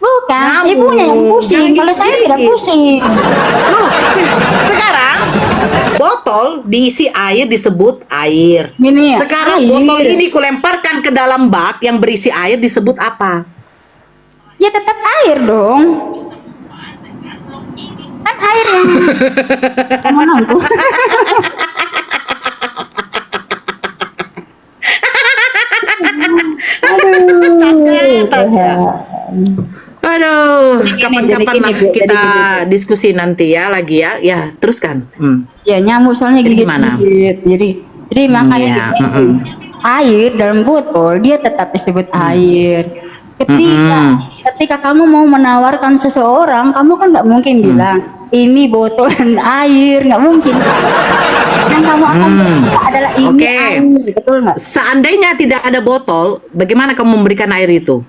Bukan, Nyambung. ibunya yang pusing. Jangan Kalau saya tidak dikit. pusing. Loh, sekarang botol diisi air disebut air. Gini ya, Sekarang air. botol ini kulemparkan ke dalam bak yang berisi air disebut apa? Ya tetap air dong. Kan air yang mana tuh? Tasya. Aduh, Jadi gini, kapan-kapan jadi lah gini, Bu. kita Jadi gini, diskusi nanti ya lagi ya. Ya, teruskan. Ya nyamuk soalnya Jadi gimana? gigit-gigit. Jadi makanya Iya, gini, air dalam botol dia tetap disebut air. Ketika kamu mau menawarkan seseorang, kamu kan nggak mungkin bilang ini botol dan air, nggak mungkin. Yang kamu akan bilang adalah ini Oke. air, betul nggak? Seandainya tidak ada botol, bagaimana kamu memberikan air itu?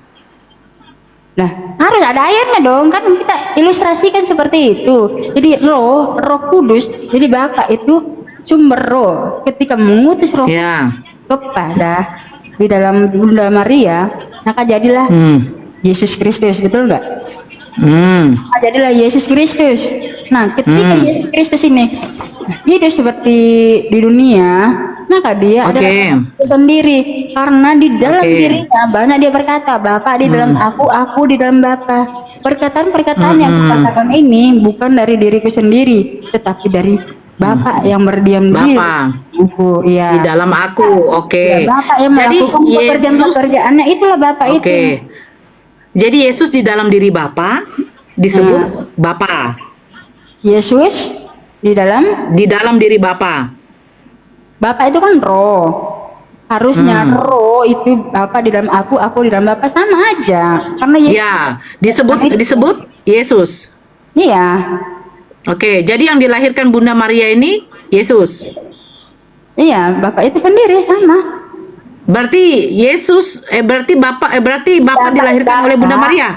Nah, harus ada airnya dong, kan kita ilustrasikan seperti itu. Jadi roh kudus, jadi Bapak itu sumber roh. Ketika mengutus roh Ya. kepada di dalam Bunda Maria, maka jadilah Yesus Kristus, betul nggak? Maka jadilah Yesus Kristus. Nah, ketika Yesus Kristus ini hidup seperti di dunia, maka dia Oke. adalah Kristus sendiri. Karena di dalam Oke. dirinya banyak dia berkata, Bapak di dalam aku di dalam Bapa. Perkataan-perkataan yang kukatakan ini bukan dari diriku sendiri, tetapi dari Bapak yang berdiam diri. Bapa. Aku, Di iya. dalam aku, oke. Ya, Bapak yang Jadi melakukan Yesus, pekerjaan-pekerjaannya, itulah Bapak oke. itu. Jadi Yesus di dalam diri Bapa disebut Bapa. Yesus di dalam Di dalam diri Bapa. Bapak itu kan roh. Harusnya roh itu Bapak di dalam aku di dalam Bapak, sama aja. Karena Yesus, Ya, disebut Yesus. iya, Oke, jadi yang dilahirkan Bunda Maria ini Yesus. iya, Bapak itu sendiri sama. Berarti Yesus berarti Bapak dilahirkan oleh Bunda Maria.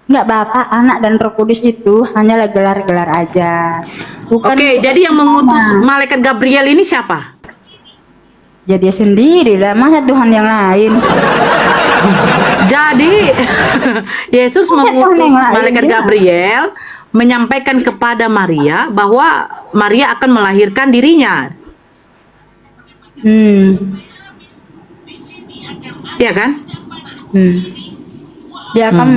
Enggak, Bapak, Anak dan Roh Kudus itu hanyalah gelar-gelar aja. Bukan Oke, jadi yang mengutus malaikat Gabriel ini siapa? ya dia sendiri lah, masa Tuhan yang lain. Jadi Yesus Tuhan mengutus yang lain, malaikat ya. Gabriel menyampaikan kepada Maria bahwa Maria akan melahirkan dirinya. Iya kan? Dia akan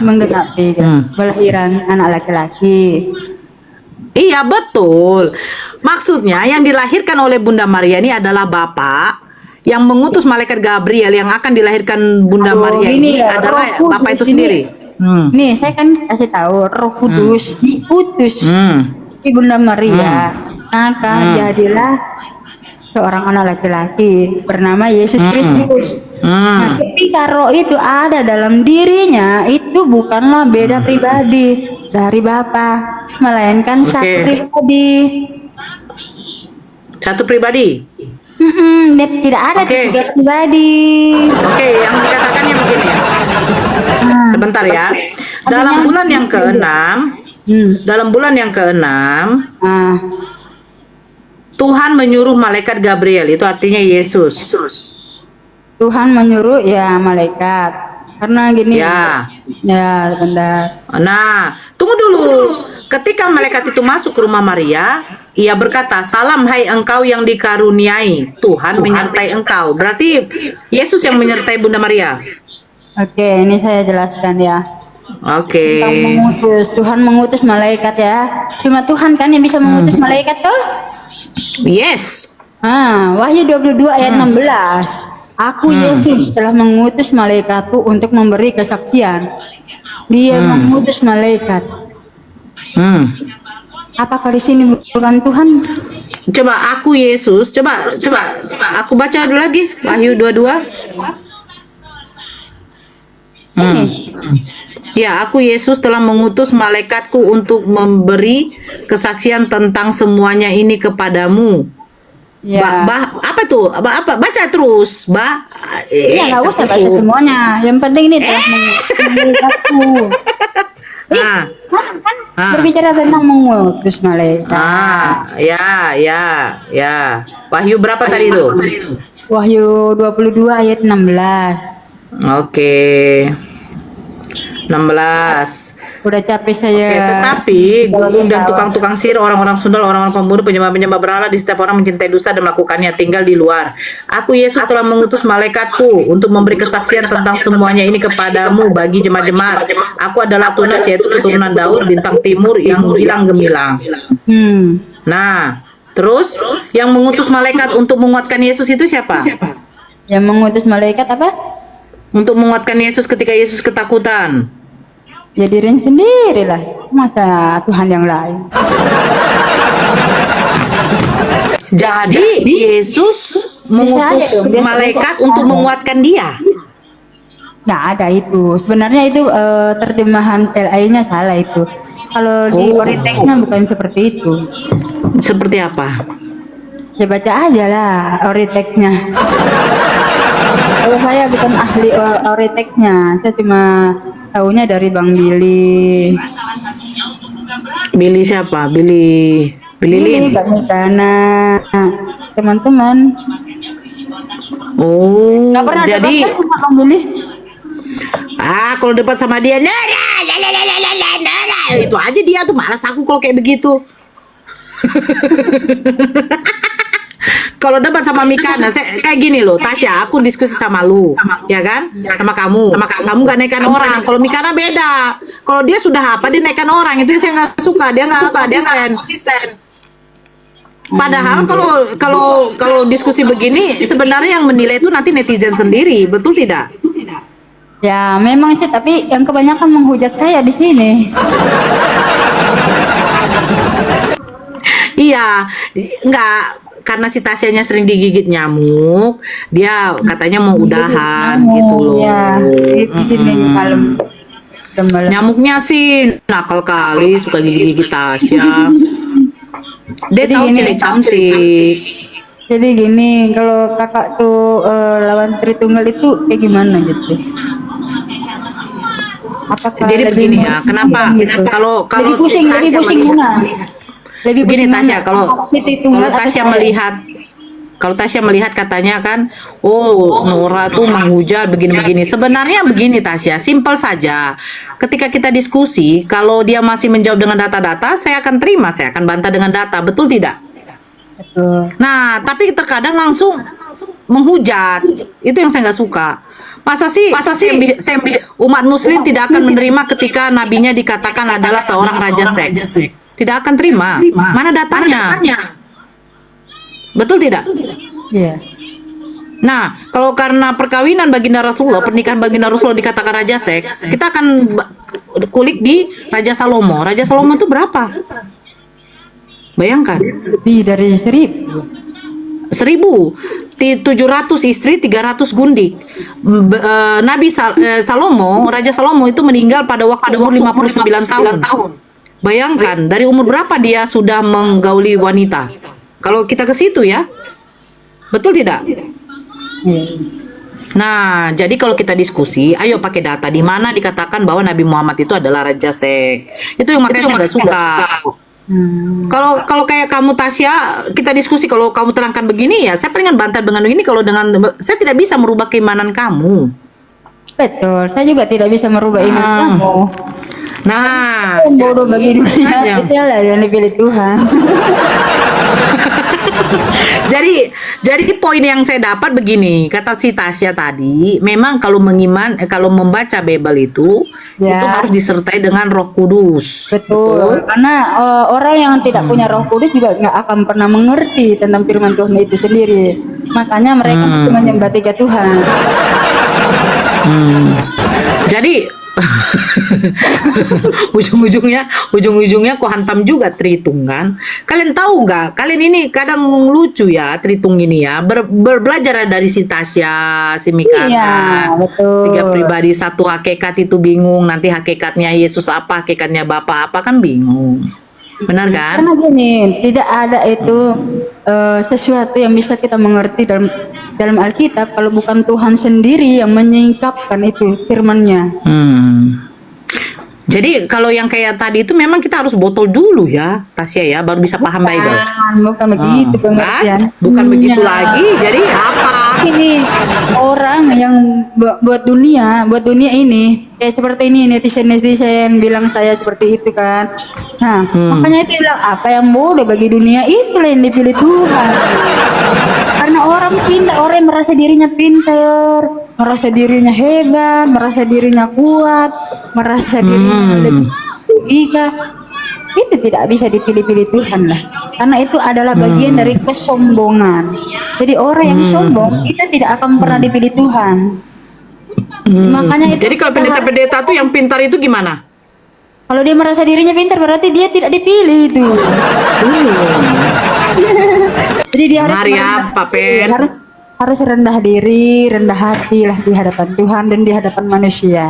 menggenapi kelahiran anak laki-laki. Iya betul. Maksudnya yang dilahirkan oleh Bunda Maria ini adalah Bapa yang mengutus malaikat Gabriel yang akan dilahirkan Bunda Aduh, Maria gini ini ya, adalah Roh Bapa itu Kudus ini. sendiri. Nih, saya kan kasih tahu Roh Kudus diutus di Bunda Maria, maka jadilah seorang anak laki-laki bernama Yesus Kristus. Nah, ketika roh itu ada dalam dirinya, itu bukanlah beda pribadi dari Bapa, melainkan satu pribadi. Satu pribadi. Tidak ada Oke. tiga pribadi. Oke, yang dikatakannya begini. Sebentar ya. Dalam bulan yang keenam, Ah, Tuhan menyuruh malaikat Gabriel, itu artinya Yesus. Tuhan menyuruh ya malaikat, karena gini. Ya. Ya, sebentar. Nah, tunggu dulu. Ketika malaikat itu masuk ke rumah Maria, ia berkata, "Salam hai engkau yang dikaruniai, Tuhan menyertai engkau." Berarti Yesus yang menyertai Bunda Maria. Oke, ini saya jelaskan ya. Oke. Tuhan mengutus malaikat ya. Cuma Tuhan kan yang bisa mengutus malaikat tuh. Yes. Wahyu 22 ayat 16. Aku Yesus telah mengutus malaikatku untuk memberi kesaksian. Dia mengutus malaikat. Apakah di sini bukan Tuhan? Coba aku Yesus, coba aku baca dulu lagi Wahyu 22. Ya, aku Yesus telah mengutus malaikatku untuk memberi kesaksian tentang semuanya ini kepadamu. Ya. Apa tuh? Apa? Baca terus, Iya, nggak usah baca semuanya. Yang penting ini telah malaikatku. Kan berbicara tentang mengutus malaikat. Ya. Wahyu berapa tadi itu? Wahyu 22 ayat 16. Oke. 16. Udah capek Oke, saya. tetapi gunung dan tukang-tukang sihir, orang-orang sundal, orang-orang pembunuh, penyembah-penyembah berhala di setiap orang mencintai dusta dan melakukannya tinggal di luar. Aku Yesus telah mengutus malaikatku untuk memberi kesaksian tentang semuanya ini kepadamu bagi jemaat-jemaat. Aku adalah Tunas, yaitu keturunan Daud, bintang timur yang hilang gemilang. Nah, terus yang mengutus malaikat untuk menguatkan Yesus itu siapa? Yang mengutus malaikat apa? Untuk menguatkan Yesus ketika Yesus ketakutan. Ya diri sendiri lah. Masa Tuhan yang lain? Jadi Yesus mengutus dong, dia malaikat mengutus untuk menguatkan dia. Nggak ada itu. Sebenarnya itu terjemahan LI-nya salah itu. Kalau di oriteknya bukan seperti itu. Seperti apa? Ya baca aja lah oriteknya. Kalau saya bukan ahli oriteknya, saya cuma tahunya dari Bang Billy. Billy siapa? Billy Lin. Gak Mikana, teman-teman. Oh, Gak pernah jadi debat sama Bang Billy. kalau debat sama dia, itu aja dia tuh, malas aku kalau kayak begitu. Kalau debat sama Mikana, kayak gini loh, Tasya, aku diskusi sama lu, ya kan? Sama kamu gak naikkan orang. Kalau Mikana beda. Kalau dia sudah apa, dia naikkan orang. Itu yang saya nggak suka. Dia nggak suka, dia konsisten. Padahal kalau diskusi begini, sebenarnya yang menilai itu nanti netizen sendiri, betul tidak? Ya memang sih, tapi yang kebanyakan menghujat saya di sini. Iya, enggak, karena si Tasyanya sering digigit nyamuk, dia katanya mau udahan gitu loh. Iya, gini kalem. Nyamuknya sih nakal kali, suka gigit-gigit Tasya. Dia Jadi tahu gini, cewek cantik. Jadi gini, kalau kakak tuh lawan Tritunggal itu kayak gimana gitu? Apakah Jadi lebih begini ya, kenapa? gitu? Kalau lebih pusing mana? Lebih Begini pusing Tasya, mana? kalau Tritunggal atau Tasya saya? melihat, kalau Tasya melihat katanya kan, oh Nora tuh menghujat begini-begini. Sebenarnya begini Tasya, simpel saja. Ketika kita diskusi, kalau dia masih menjawab dengan data-data, saya akan terima, saya akan bantah dengan data, betul tidak? Betul. Nah, tapi terkadang langsung menghujat, itu yang saya nggak suka. Masa sih umat muslim tidak akan menerima ketika nabinya dikatakan adalah seorang raja seks? Tidak akan terima. Mana datanya? Betul tidak? Iya. Nah, kalau karena perkawinan baginda Rasulullah, pernikahan baginda Rasulullah dikatakan raja seks, kita akan kulik di Raja Salomo. Raja Salomo itu berapa? Bayangkan. Lebih dari 1.000. 1.700 istri, 300 gundik. Nabi Salomo, Raja Salomo itu meninggal pada waktu umur 59 tahun. Bayangkan, dari umur berapa dia sudah menggauli wanita? Kalau kita ke situ ya, betul tidak? Iya. Nah, jadi kalau kita diskusi, ayo pakai data. Di mana dikatakan bahwa Nabi Muhammad itu adalah raja seks? Itu yang makanya saya nggak suka. Kalau kayak kamu Tasya, kita diskusi, kalau kamu terangkan begini ya, saya pengen bantah dengan begini. Kalau dengan saya tidak bisa merubah keimanan kamu. Betul, saya juga tidak bisa merubah iman kamu. Nah, Bodoh bagi dia, itu lah yang dipilih Tuhan. jadi poin yang saya dapat begini, kata si Tasya tadi, memang kalau kalau membaca Bible itu harus disertai dengan Roh Kudus. Betul. Karena orang yang tidak punya Roh Kudus juga nggak akan pernah mengerti tentang firman Tuhan itu sendiri. Makanya mereka cuma menyembah 3 Tuhan. Jadi ujung-ujungnya kok hantam juga Tritung kan. Kalian tahu nggak? Kalian ini kadang lucu ya, Tritung ini ya, belajar dari si Tasya, si Mikana. Iya, betul. 3 pribadi, 1 hakikat itu bingung. Nanti hakikatnya Yesus apa, hakikatnya Bapa apa, kan bingung. Benar kan? Karena gini, tidak ada itu sesuatu yang bisa kita mengerti dalam Alkitab kalau bukan Tuhan sendiri yang menyingkapkan itu firman-Nya. Jadi kalau yang kayak tadi itu memang kita harus botol dulu ya, Tasya ya, baru bisa paham Bible. Bukan begitu pengertian. Bukan begitu lagi. Jadi apa? ini orang yang buat dunia ini kayak seperti ini, netizen bilang saya seperti itu kan. Nah, makanya itu bilang apa yang boleh bagi dunia itulah yang dipilih Tuhan. Karena orang pintar, orang yang merasa dirinya pintar, merasa dirinya hebat, merasa dirinya kuat, merasa dirinya lebih logika, itu tidak bisa dipilih-pilih Tuhan lah. Karena itu adalah bagian dari kesombongan. Jadi orang yang sombong itu tidak akan pernah dipilih Tuhan. Makanya itu Jadi kalau pendeta-pendeta tuh yang pintar itu gimana? kalau dia merasa dirinya pintar berarti dia tidak dipilih itu. Jadi dia harus Mari ya, merendah Pak diri, Pen. harus rendah diri, rendah hati lah di hadapan Tuhan dan di hadapan manusia.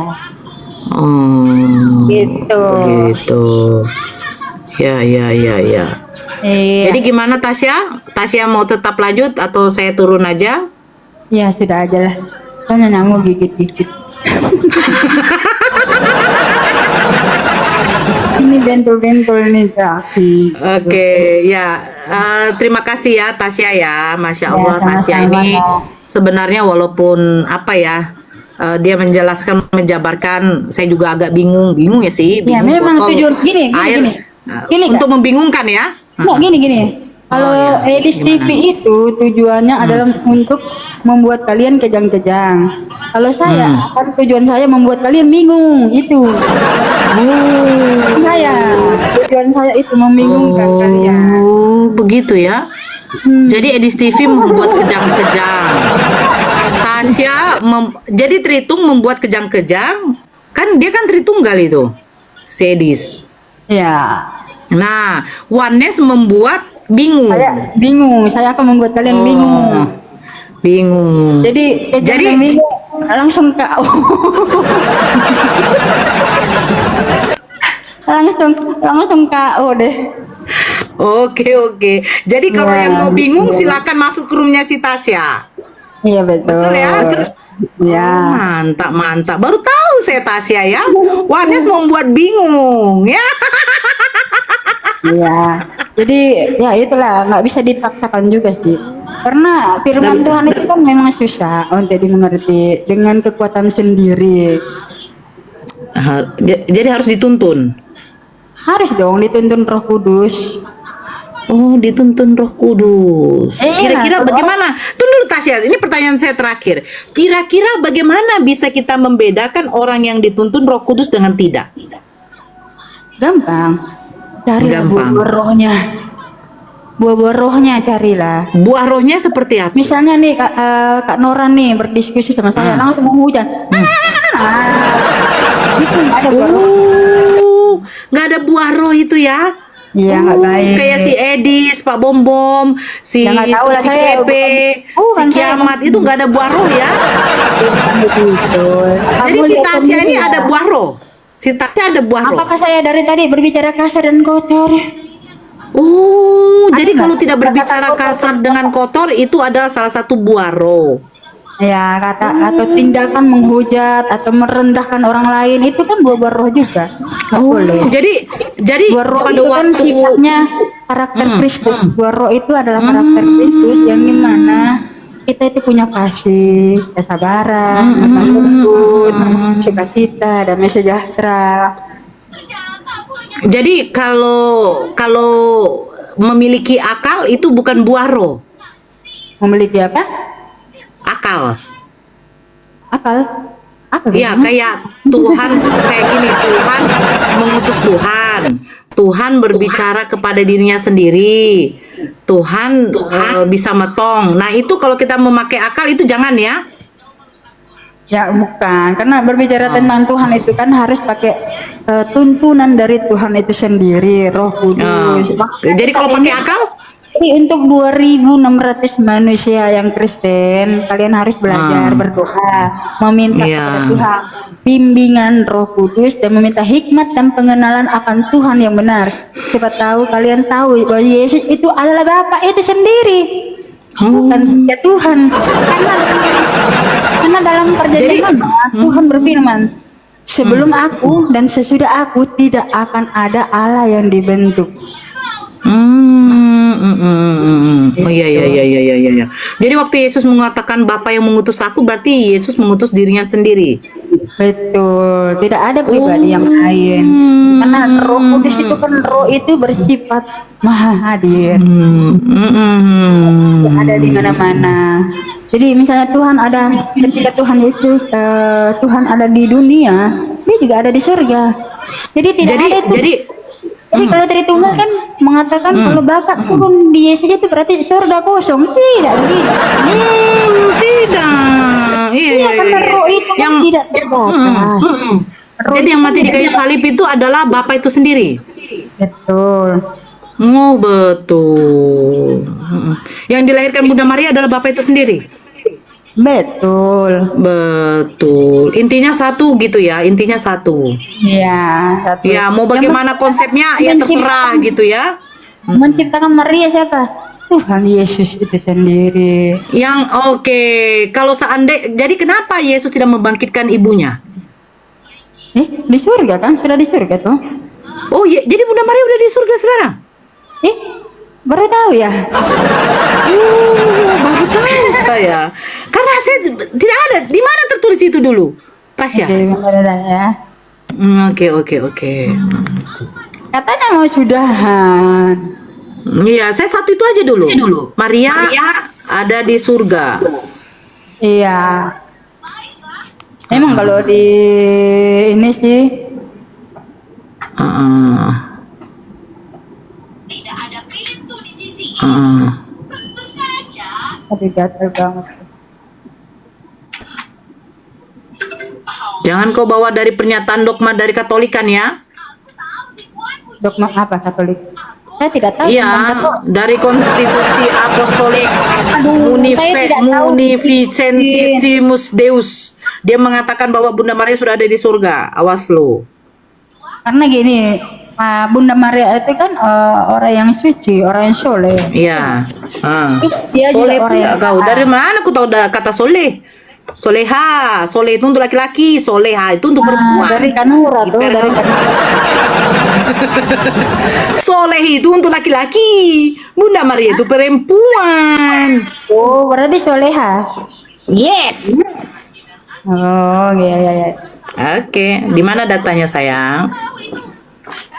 Gitu. Gitu. Ya. Iya. Jadi gimana Tasya? Tasya mau tetap lanjut atau saya turun aja? Ya sudah aja lah. Soalnya nyamuk gigit-gigit. Ini bentul-bentul nih kaki. Oke, ya. Terima kasih ya Tasya ya. Masya Ya, Allah Tasya sama-sama. ini sebenarnya walaupun apa ya, dia menjelaskan, menjabarkan, saya juga agak bingung ya sih. Ya bingung memang botol tujuan gini. Gini, untuk membingungkan ya. Nggak, gini. Kalau iya. Edis TV itu tujuannya adalah untuk membuat kalian kejang-kejang. Kalau saya, kan tujuan saya membuat kalian bingung itu. Tujuan saya itu membingungkan kalian. Oh, begitu ya. Jadi Edis TV membuat kejang-kejang. Tasya jadi Tritung membuat kejang-kejang. Kan dia kan Tritunggal itu. Si Edis. Ya, Nah, Oneness membuat bingung. saya bingung. Saya akan membuat kalian bingung. Bingung. Jadi Jadi- bingung langsung KO. langsung KO deh. Oke. Jadi kalau Ya, yang mau bingung betul. silakan masuk ke roomnya si Tasya. Iya betul. Betul ya? Ya. Mantap. Baru tahu saya Tasya ya. Oneness membuat bingung ya. Iya. Jadi ya itulah nggak bisa dipaksakan juga sih. Karena firman Tuhan itu kan memang susah untuk dimengerti dengan kekuatan sendiri. Jadi harus dituntun. Harus dong dituntun Roh Kudus. Oh, dituntun Roh Kudus. Kira-kira kalau- bagaimana? Tunggu dulu Tasya, ini pertanyaan saya terakhir. Kira-kira bagaimana bisa kita membedakan orang yang dituntun Roh Kudus dengan tidak? Gampang. Carilah Gampang. buah rohnya. Buah-buah rohnya carilah. Buah rohnya seperti apa? Misalnya nih Kak Nora nih berdiskusi sama saya langsung mau hujan. Itu nggak ada buah roh. Oh, nggak ada buah roh itu ya? Iya nggak baik. Kayak si Edis, Pak Bom, si Ya, nggak tahu lah, si saya Kepe, bukan si Kiamat itu nggak ada buah roh ya? Jadi si Tasya ini ada buah roh. Si Tasya ada buah roh. Apakah saya dari tadi berbicara kasar dan kotor? Oh, jadi nggak? kalau tidak Kata-kata berbicara kotor. kasar dengan kotor itu adalah salah satu buah roh. Ya atau tindakan menghujat atau merendahkan orang lain itu kan buah-buah roh juga. Nggak boleh. Jadi Buah roh pada itu kan waktu sifatnya karakter Kristus. Buah roh itu adalah karakter Kristus yang dimana kita itu punya kasih, kesabaran, lemah lembut, sukacita, damai sejahtera. jadi kalau memiliki akal itu bukan buah roh. Memiliki apa? Akal. Akal. Apa? Iya, bedanya? kayak Tuhan kayak gini, Tuhan mengutus Tuhan. Tuhan berbicara kepada dirinya sendiri. Tuhan bisa metong. Nah, itu kalau kita memakai akal itu jangan ya. Ya bukan, karena berbicara tentang Tuhan itu kan harus pakai tuntunan dari Tuhan itu sendiri, Roh Kudus. Makanya Jadi kalau kita pakai ini- akal Jadi untuk 2.600 manusia yang Kristen, kalian harus belajar berdoa, meminta Iya. kepada Tuhan bimbingan Roh Kudus dan meminta hikmat dan pengenalan akan Tuhan yang benar. Siapa tahu kalian tahu bahwa Yesus itu adalah Bapa itu sendiri. Bukan ya Tuhan. Karena dalam perjanjian lama Tuhan berfirman, sebelum aku dan sesudah aku tidak akan ada Allah yang dibentuk. Oh iya iya iya iya iya iya. Jadi waktu Yesus mengatakan Bapa yang mengutus aku, berarti Yesus mengutus dirinya sendiri. Betul, tidak ada pribadi yang lain. Karena Roh Kudus itu kan, roh itu bersifat maha hadir, ada di mana-mana. Jadi misalnya Tuhan ada, ketika Tuhan Yesus, Tuhan ada di dunia, dia juga ada di surga. Jadi tidak ada itu. Jadi kalau Tritunggal kan mengatakan kalau Bapak turun di Yesus itu berarti surga kosong. Tidak, tidak. Tidak. Iya, iya, Karena iya. roh itu kan tidak terbatas. Roh Jadi itu yang kan mati di tidak kayu salib itu adalah Bapa itu sendiri. betul. Oh betul. Yang dilahirkan Bunda Maria adalah Bapa itu sendiri. Betul. Betul. Intinya satu gitu ya. Intinya satu. Ya, satu. Ya mau bagaimana konsepnya ya terserah gitu ya. Menciptakan Maria siapa? Tuhan Yesus itu sendiri. Yang oke. Kalau seandainya, jadi kenapa Yesus tidak membangkitkan ibunya? Di surga kan? Sudah di surga tuh. Oh iya, jadi Bunda Maria udah di surga sekarang? Baru tahu ya. Baru tahu saya. Karena saya tidak ada. Di mana tertulis itu dulu, Tasya? Oke, baru tahu ya. Oke. Katanya mau sudahan. Iya, saya satu itu aja dulu. Maria ada di surga. Iya. Emang kalau di ini sih tapi gatel banget. Jangan kau bawa dari pernyataan dogma dari Katolikan ya. Dogma apa Katolik? Saya tidak tahu tentang Iya, Katolik. dari konstitusi apostolik saya tidak tahu. Munificentissimus Deus. Dia mengatakan bahwa Bunda Maria sudah ada di surga. Awas lu. Karena gini, Bunda Maria itu kan orang yang suci, orang yang soleh. Iya. Dia Soleh juga orang yang kau. taat. Dari mana aku tahu kata soleh? Soleha, soleh itu untuk laki-laki, soleha itu untuk perempuan. Dari Kanura tuh, dari Kanura. Soleh itu untuk laki-laki, Bunda Maria itu perempuan. Oh, berarti soleha. Yes. Oh, iya. Oke, di mana datanya sayang?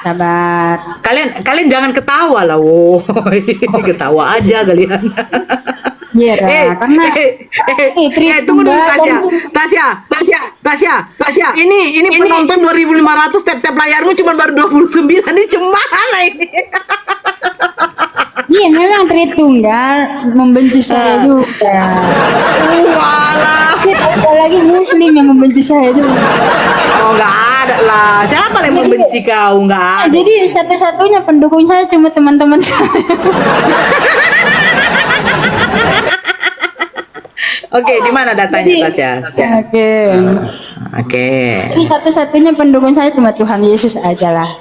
Sabar. Kalian jangan ketawa lah, woi. Ketawa aja kalian. Iya, karena tunggu dulu Tasya. Ini penonton 2.500, tap layarmu cuma baru 29. Ini cemana ini? Iya, memang Tritunggal membenci saya juga. Walah. Apalagi Muslim yang membenci saya juga. Oh, nggak ada lah. Siapa yang membenci kau? Nggak ada. Jadi satu-satunya pendukung saya cuma teman-teman saya. Oke, di mana datanya Tasya? Oke. Jadi satu-satunya pendukung saya cuma Tuhan Yesus aja lah.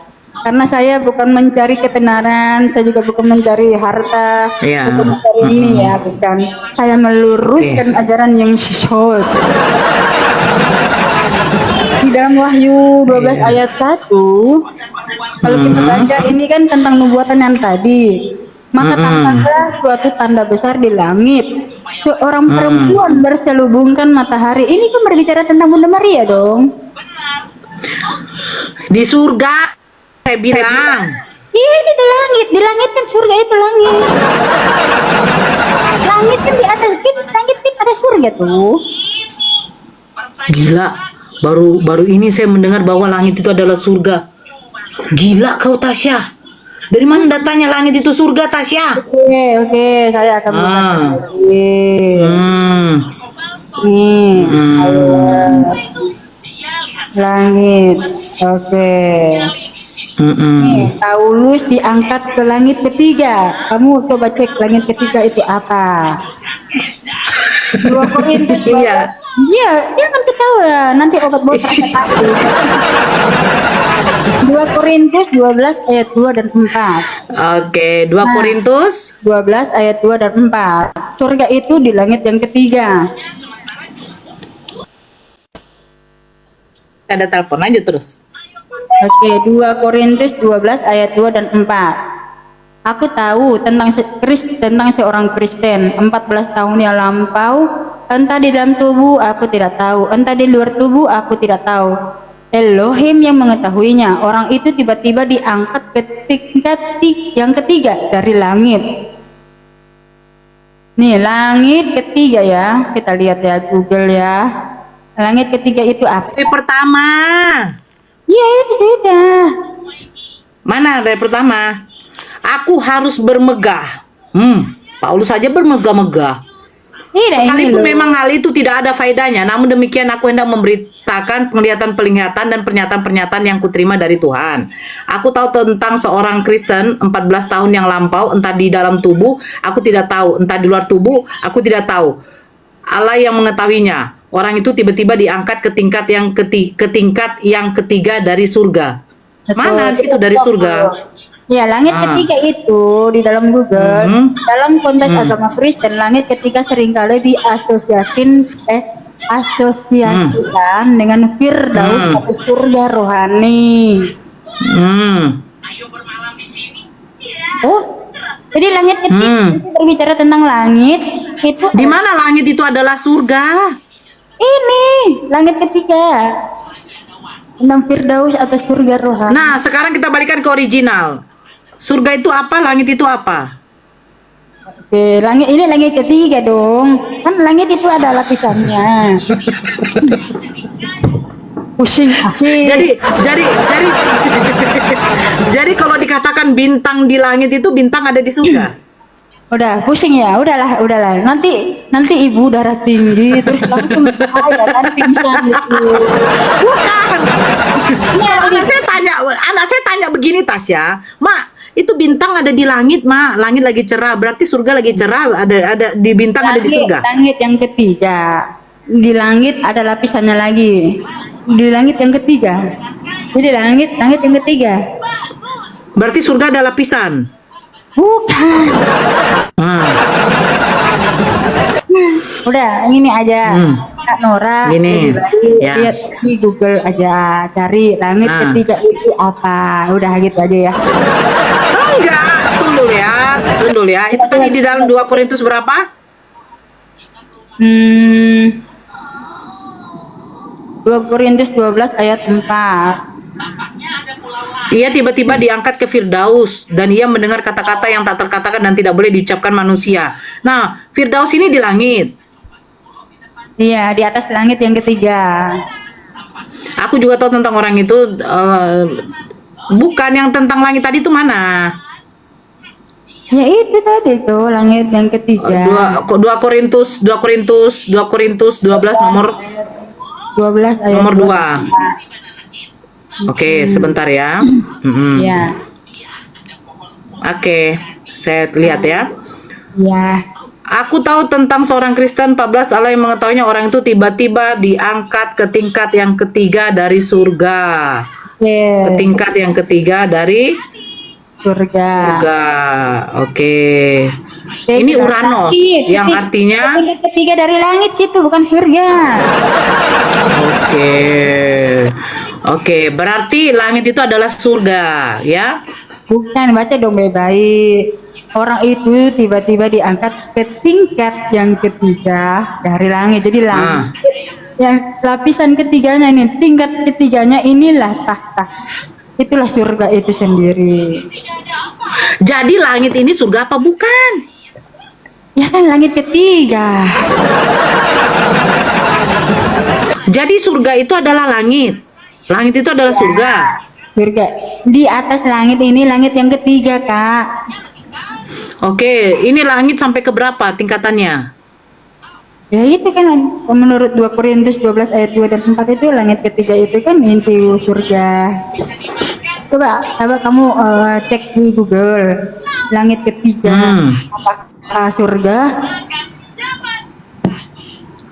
Karena saya bukan mencari ketenaran, saya juga bukan mencari harta, bukan mencari ini ya, bukan. Saya meluruskan ajaran yang sesat. Di dalam Wahyu 12 ayat 1, kalau kita baca ini kan tentang nubuatan yang tadi. Maka tampaklah suatu tanda besar di langit, seorang perempuan berselubungkan matahari. Ini kan berbicara tentang Bunda Maria dong. Di surga, saya bilang. Iya, ini di langit kan surga itu langit. Langit kan di atas, langit kan ada surga tuh. Gila, baru ini saya mendengar bahwa langit itu adalah surga. Gila kau Tasya. Dari mana datanya langit itu surga, Tasya? Oke, saya akan mengatakan lagi. Nih, ayo. Langit. Oke. Nih, Paulus diangkat ke langit ketiga. Kamu coba cek langit ketiga itu apa? 2 Korintus. Iya. Iya, jangan ketawa. Nanti obat buat rasa takut. 2 Korintus 12 ayat 2 dan 4. Oke, 2 Korintus 12 ayat 2 dan 4. Surga itu di langit yang ketiga. ada telepon, lanjut terus. Oke, 2 Korintus 12 ayat 2 dan 4. Aku tahu tentang seorang Kristen 14 tahun yang lampau, entah di dalam tubuh aku tidak tahu, entah di luar tubuh aku tidak tahu. Elohim yang mengetahuinya. Orang itu tiba-tiba diangkat ke tingkat yang ketiga dari langit. Nih, langit ketiga ya. Kita lihat ya Google ya. Langit ketiga itu apa? Dari pertama. Iya, itu sudah. Mana dari pertama? Aku harus bermegah. Paulus saja bermegah-megah. Tidak, ini Sekalipun loh. memang hal itu tidak ada faedahnya, namun demikian aku hendak memberitakan penglihatan-penglihatan dan pernyataan-pernyataan yang kuterima dari Tuhan. Aku tahu tentang seorang Kristen 14 tahun yang lampau, entah di dalam tubuh, aku tidak tahu, entah di luar tubuh, aku tidak tahu. Allah yang mengetahuinya. Orang itu tiba-tiba diangkat ke tingkat yang ketiga dari surga. Betul. Mana di situ dari surga? Ya, langit ketiga itu di dalam Google, dalam konteks agama Kristen, langit ketiga seringkali asosiasikan dengan Firdaus atau surga rohani. Oh, jadi langit ketiga itu berbicara tentang langit itu. Di mana langit itu adalah surga? Ini langit ketiga tentang Firdaus atau surga rohani. Nah, sekarang kita balikan ke original. Surga itu apa? Langit itu apa? Oke, ini langit ketiga dong. Kan langit itu ada lapisannya. Pusing asik. Jadi kalau dikatakan bintang di langit itu bintang ada di surga. Udah pusing ya, udahlah. Nanti ibu darah tinggi terus langsung bahaya kan pingsan gitu. Bukan. Anak saya tanya begini Tasya, Mak, itu bintang ada di langit, Mak. Langit lagi cerah, berarti surga lagi cerah. Ada di bintang ada di surga. Langit yang ketiga. Di langit ada lapisannya lagi. Di langit yang ketiga. Jadi langit yang ketiga. Berarti surga ada lapisan. Bukan. Udah, ini aja. Kak Nora, Gini, lebih baik ya. lihat di Google aja, cari langit ketiga itu apa. Udah gitu aja ya. Enggak, tunggu ya. Itu tadi di dalam 2 Korintus berapa? 2 Korintus 12 ayat 4. Ia tiba-tiba diangkat ke Firdaus dan ia mendengar kata-kata yang tak terkatakan dan tidak boleh diucapkan manusia. Nah, Firdaus ini di langit. Iya, di atas langit yang ketiga. Aku juga tahu tentang orang itu. Bukan yang tentang langit tadi itu mana? Ya itu tadi tuh langit yang ketiga. 2 Korintus 12 nomor 12 ayat nomor 2. Oke, sebentar ya. Iya. Oke, saya lihat ya. Iya. Aku tahu tentang seorang Kristen 14, Allah yang mengetahuinya, orang itu tiba-tiba diangkat ke tingkat yang ketiga dari surga. Ke tingkat yang ketiga dari surga. Oke. Ini Uranus yang artinya tingkat ketiga dari langit situ, bukan surga. Oke, berarti langit itu adalah surga, ya? Bukan, baca dong baik-baik. Orang itu tiba-tiba diangkat ke tingkat yang ketiga dari langit. Jadi langit yang lapisan ketiganya ini, tingkat ketiganya inilah tahta. Itulah surga itu sendiri. Jadi langit ini surga apa bukan? Ya kan langit ketiga. Jadi surga itu adalah langit. Langit itu adalah surga. Surga. Di atas langit ini langit yang ketiga, Kak. Oke, ini langit sampai ke berapa tingkatannya? Ya itu kan menurut 2 Korintus 12 ayat 2 dan 4 itu langit ketiga itu kan inti surga. Coba kamu cek di Google langit ketiga apakah surga?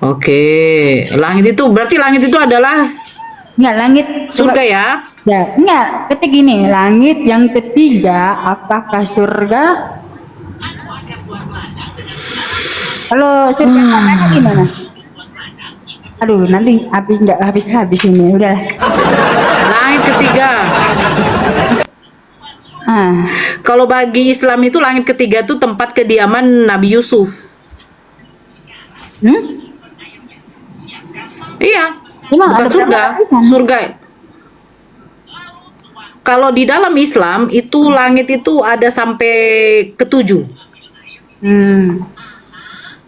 Oke, langit itu berarti langit itu adalah Enggak, langit surga ya? Ya, enggak, ketik gini, langit yang ketiga apakah surga? Kalau surga neraka gimana? Aduh, nanti nggak habis ini, udahlah. Langit ketiga. Kalau bagi Islam itu langit ketiga itu tempat kediaman Nabi Yusuf. Hmm? Iya, Emang bukan ada surga. berapa lapisan? Surga. Kalau di dalam Islam itu langit itu ada sampai ketujuh. Hmm.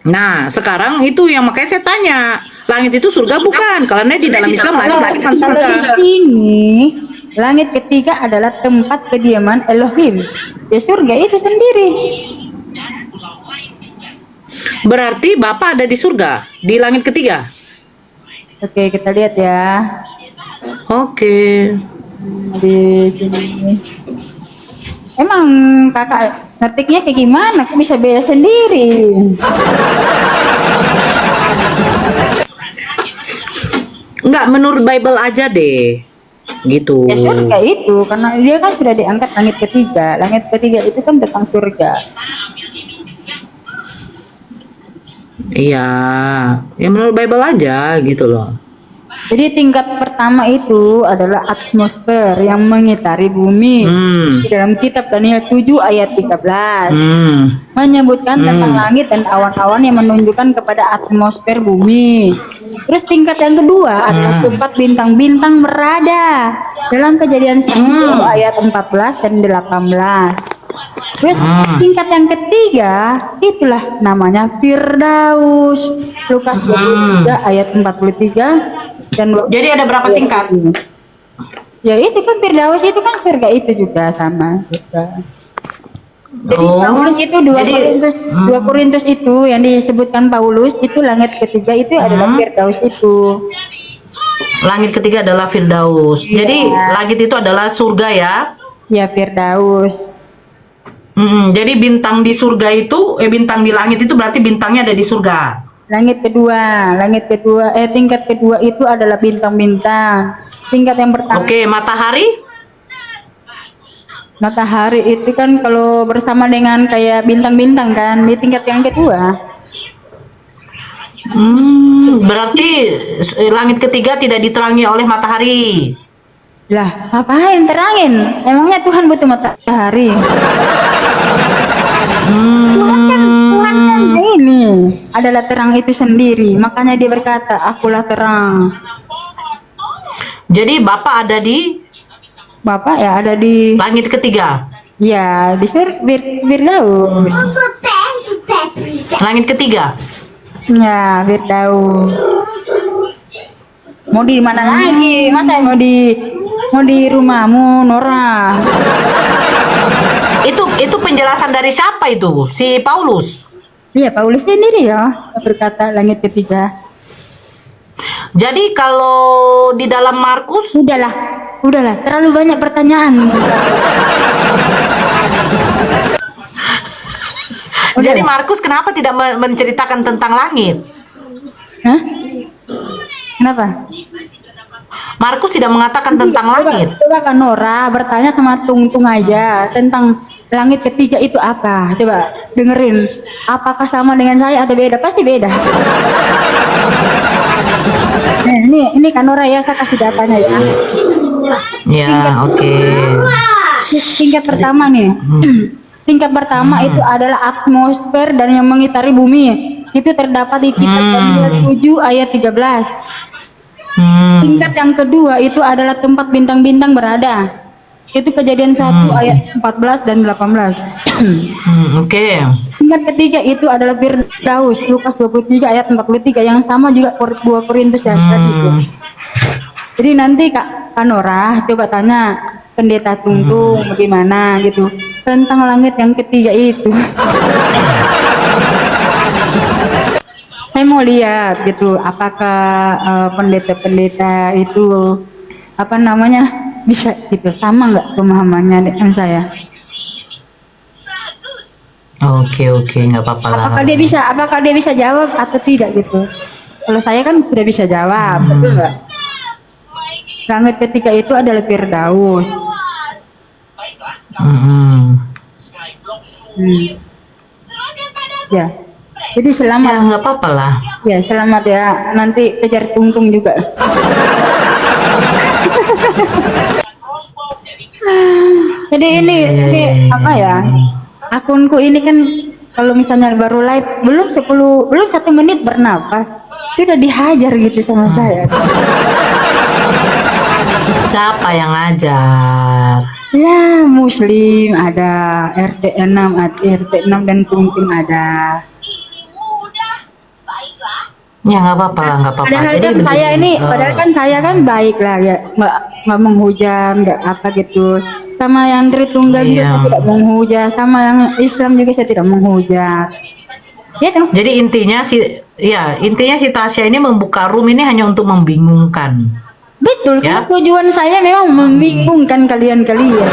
Nah, sekarang itu yang makanya saya tanya, langit itu surga bukan? Karena di dalam Islam langit bukan Kalau surga. di sini, langit ketiga adalah tempat kediaman Elohim. Ya surga itu sendiri. Berarti Bapak ada di surga, di langit ketiga. Oke, kita lihat ya. Oke. Di sini. Emang kakak ngetiknya kayak gimana? Kok bisa beda sendiri? Enggak, menurut Bible aja deh. Gitu. Ya surga itu, karena dia kan sudah diangkat langit ketiga. Langit ketiga itu kan tentang surga. Iya, ya menurut Bible aja gitu loh. Jadi tingkat pertama itu adalah atmosfer yang mengitari bumi. Di dalam kitab Daniel 7 ayat 13 menyebutkan tentang langit dan awan-awan yang menunjukkan kepada atmosfer bumi. Terus tingkat yang kedua adalah tempat bintang-bintang berada dalam Kejadian 1 ayat 14 dan 18. Terus tingkat yang ketiga itulah namanya Firdaus. Lukas 23 ayat 43 dan Jadi ada berapa tingkat? ya itu kan Firdaus itu kan surga itu juga sama juga. Jadi Paulus itu 2 Korintus itu yang disebutkan Paulus itu langit ketiga itu adalah Firdaus itu. Langit ketiga adalah Firdaus. Iya. Jadi langit itu adalah surga ya. Ya Firdaus. Jadi bintang di surga itu, bintang di langit itu berarti bintangnya ada di surga. Tingkat kedua itu adalah bintang-bintang. Tingkat yang pertama Oke, matahari. matahari itu kan kalau bersama dengan kayak bintang-bintang kan di tingkat yang kedua. Berarti langit ketiga tidak diterangi oleh matahari. Lah, ngapain terangin? Emangnya Tuhan butuh matahari? Tuhan kan ini adalah terang itu sendiri. Makanya dia berkata, akulah terang. Jadi Bapak ada di Bapak ya ada di langit ketiga. ya di Firdaus. Langit ketiga. Ya, Firdaus. Mau di mana lagi? Masa mau di rumahmu, Nora? Itu penjelasan dari siapa itu? Si Paulus. Iya, Paulus sendiri ya berkata langit ketiga. Jadi kalau di dalam Markus, Udahlah, terlalu banyak pertanyaan. jadi Markus kenapa tidak menceritakan tentang langit? Hah? Kenapa? Markus tidak mengatakan tentang langit. Coba kan Nora bertanya sama Tung aja tentang langit ketiga itu apa? Coba dengerin. Apakah sama dengan saya atau beda? Pasti beda. Ini kan Nora ya, saya kasih datanya ya. Ya, oke. Tingkat pertama nih. Tingkat pertama itu adalah atmosfer dan yang mengitari bumi. Itu terdapat di kitab Daniel 7 ayat 13. Tingkat yang kedua itu adalah tempat bintang-bintang berada. Itu Kejadian 1 ayat 14 dan 18. Oke. Tingkat ketiga itu adalah Firdaus, Lukas 23 ayat 43 yang sama juga 2 Korintus yang tadi itu. Jadi nanti Kak Kanora coba tanya Pendeta Tungtung bagaimana gitu tentang langit yang ketiga itu. Saya mau lihat gitu apakah pendeta-pendeta itu apa namanya bisa gitu sama nggak pemahamannya dengan saya. Oke, nggak apa-apa lah. Apakah dia bisa jawab atau tidak gitu. Kalau saya kan sudah bisa jawab, betul nggak? Langit ketiga itu adalah Firdaus. Ya. Jadi selamat. Ya nggak apa-apa lah. Ya selamat ya. Nanti kejar Tungtung juga. Jadi ini apa ya? Akunku ini kan kalau misalnya baru live belum 1 menit bernapas sudah dihajar gitu sama saya. Siapa yang ngajar? Ya Muslim ada, RT6 dan Tuntung ada. Ya nggak apa-apa, nggak apa-apa. Padahal Jadi kan saya begini, ini, padahal kan saya kan baik lah ya, nggak menghujat, nggak apa gitu. Sama yang Tritunggal juga Iya. saya tidak menghujat, sama yang Islam juga saya tidak menghujat. Ya dong. Jadi intinya si Tasya ini membuka room ini hanya untuk membingungkan. Betul, Ya. karena tujuan saya memang membingungkan kalian-kalian.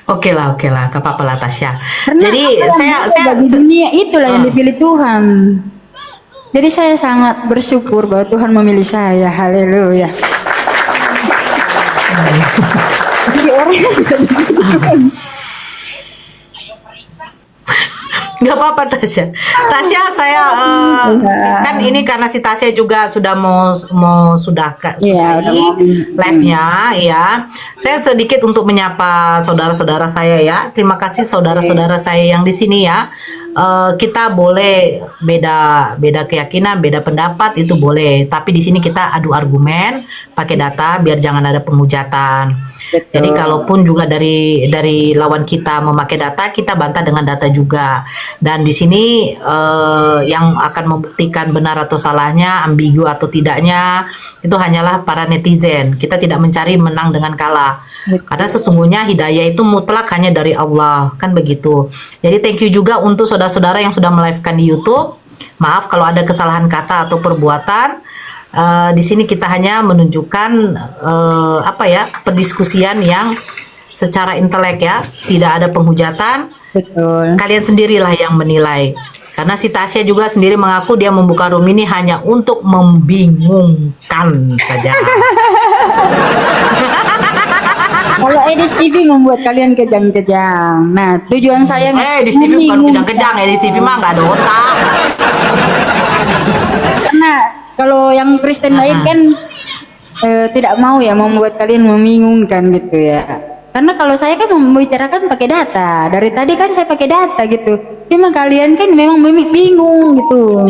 Oke lah, gak apa-apa lah Tasya. Karena Jadi apa yang saya ada bagi dunia itulah yang dipilih Tuhan. Jadi saya sangat bersyukur bahwa Tuhan memilih saya. Haleluya. Jadi orang yang tidak dibutuhkan. nggak apa-apa Tasya. Tasya saya kan ini karena si Tasya juga sudah mau Iya, udah mau live-nya ya. Saya sedikit untuk menyapa saudara-saudara saya ya. Terima kasih saudara-saudara saya yang di sini ya. Kita boleh beda keyakinan, beda pendapat itu boleh. Tapi di sini kita adu argumen, pakai data biar jangan ada penghujatan. Betul. Jadi kalaupun juga dari lawan kita memakai data, kita bantah dengan data juga. Dan di sini yang akan membuktikan benar atau salahnya, ambigu atau tidaknya, itu hanyalah para netizen. Kita tidak mencari menang dengan kalah. Karena sesungguhnya hidayah itu mutlak hanya dari Allah, kan begitu. Jadi thank you juga untuk saudara-saudara yang sudah melive-kan di YouTube. Maaf kalau ada kesalahan kata atau perbuatan. Di sini kita hanya menunjukkan perdiskusian yang secara intelek ya, tidak ada penghujatan. Betul. Kalian sendirilah yang menilai. Karena si Tasya juga sendiri mengaku dia membuka room ini hanya untuk membingungkan saja. Kalau Edis TV membuat kalian kejang-kejang. Nah, tujuan saya Di TV bukan membingungkan. kejang-kejang, di TV mah nggak ada otak. Karena kalau yang Kristen lain kan tidak mau ya membuat kalian membingungkan gitu ya. Karena kalau saya kan membicarakan pakai data. Dari tadi kan saya pakai data gitu. Cuma kalian kan memang bingung gitu.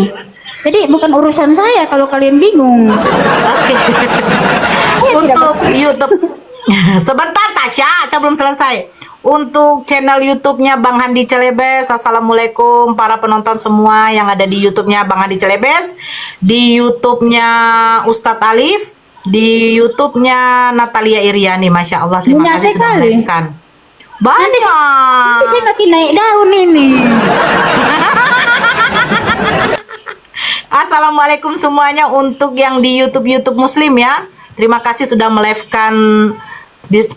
Jadi bukan urusan saya kalau kalian bingung. Oke. Untuk YouTube. Sebentar Tasya, saya belum selesai. Untuk channel YouTube-nya Bang Handi Celebes, assalamualaikum para penonton semua yang ada di YouTube-nya Bang Handi Celebes, di YouTube-nya Ustadz Alif, di YouTube-nya Natalia Iriani. Masya Allah, terima Banyak kasih sudah sekali. menonton. Banyak. Nanti saya makin naik daun ini. Assalamualaikum semuanya untuk yang di YouTube Muslim ya. Terima kasih sudah melive-kan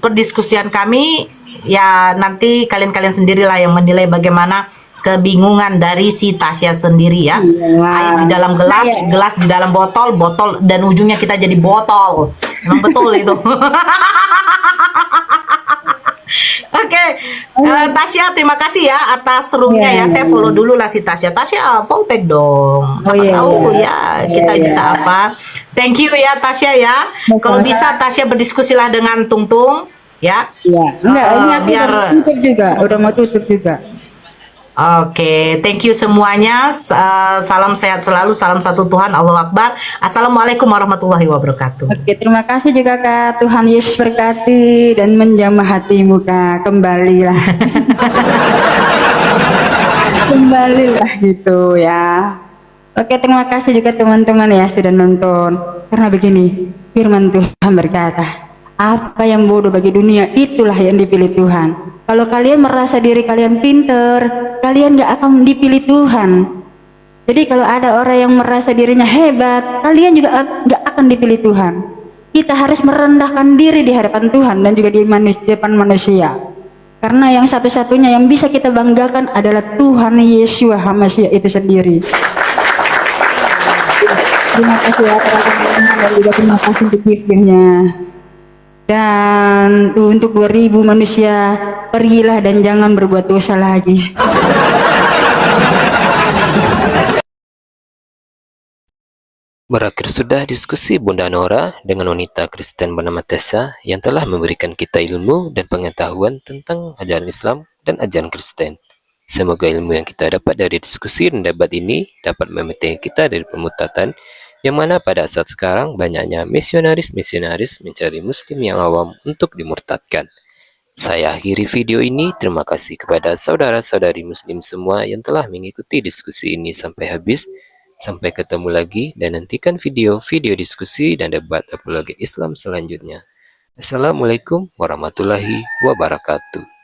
perdiskusian kami. Ya nanti kalian sendirilah yang menilai bagaimana kebingungan dari si Tasya sendiri ya. Iya. Air di dalam gelas, gelas di dalam botol, botol dan ujungnya kita jadi botol. Memang betul itu. Oke, Tasya terima kasih ya atas roomnya ya. Saya follow dulu lah si Tasya. Tasya follow back dong. Siapa tahu ya kita bisa apa. Thank you ya Tasya ya. Kalau bisa Tasya berdiskusilah dengan Tungtung ya. Iya. Enggak, ini aku biar udah mau tutup juga. Udah mau tutup juga. Oke, thank you semuanya. Salam sehat selalu, salam satu Tuhan, Allahu Akbar. Assalamualaikum warahmatullahi wabarakatuh. Oke, terima kasih juga Kak. Tuhan Yesus berkati dan menjamah hatimu Kak. Kembalilah. Kembalilah gitu ya. Oke, terima kasih juga teman-teman ya sudah nonton. Karena begini, firman Tuhan berkata, apa yang bodoh bagi dunia itulah yang dipilih Tuhan. Kalau kalian merasa diri kalian pinter, kalian gak akan dipilih Tuhan. Jadi kalau ada orang yang merasa dirinya hebat, kalian juga gak akan dipilih Tuhan. Kita harus merendahkan diri di hadapan Tuhan dan juga di depan manusia. Karena yang satu-satunya yang bisa kita banggakan adalah Tuhan Yesus HaMashiach itu sendiri. Terima kasih ya teman-teman dan juga terima kasih untuk gift-nya. Dan untuk 2000 manusia, pergilah dan jangan berbuat dosa lagi. Berakhir sudah diskusi Bunda Nora dengan wanita Kristen bernama Tessa yang telah memberikan kita ilmu dan pengetahuan tentang ajaran Islam dan ajaran Kristen. Semoga ilmu yang kita dapat dari diskusi dan debat ini dapat memetik kita dari pemutatan yang mana pada saat sekarang banyaknya misionaris-misionaris mencari muslim yang awam untuk dimurtadkan. Saya akhiri video ini. Terima kasih kepada saudara-saudari muslim semua yang telah mengikuti diskusi ini sampai habis. Sampai ketemu lagi dan nantikan video-video diskusi dan debat apologet Islam selanjutnya. Assalamualaikum warahmatullahi wabarakatuh.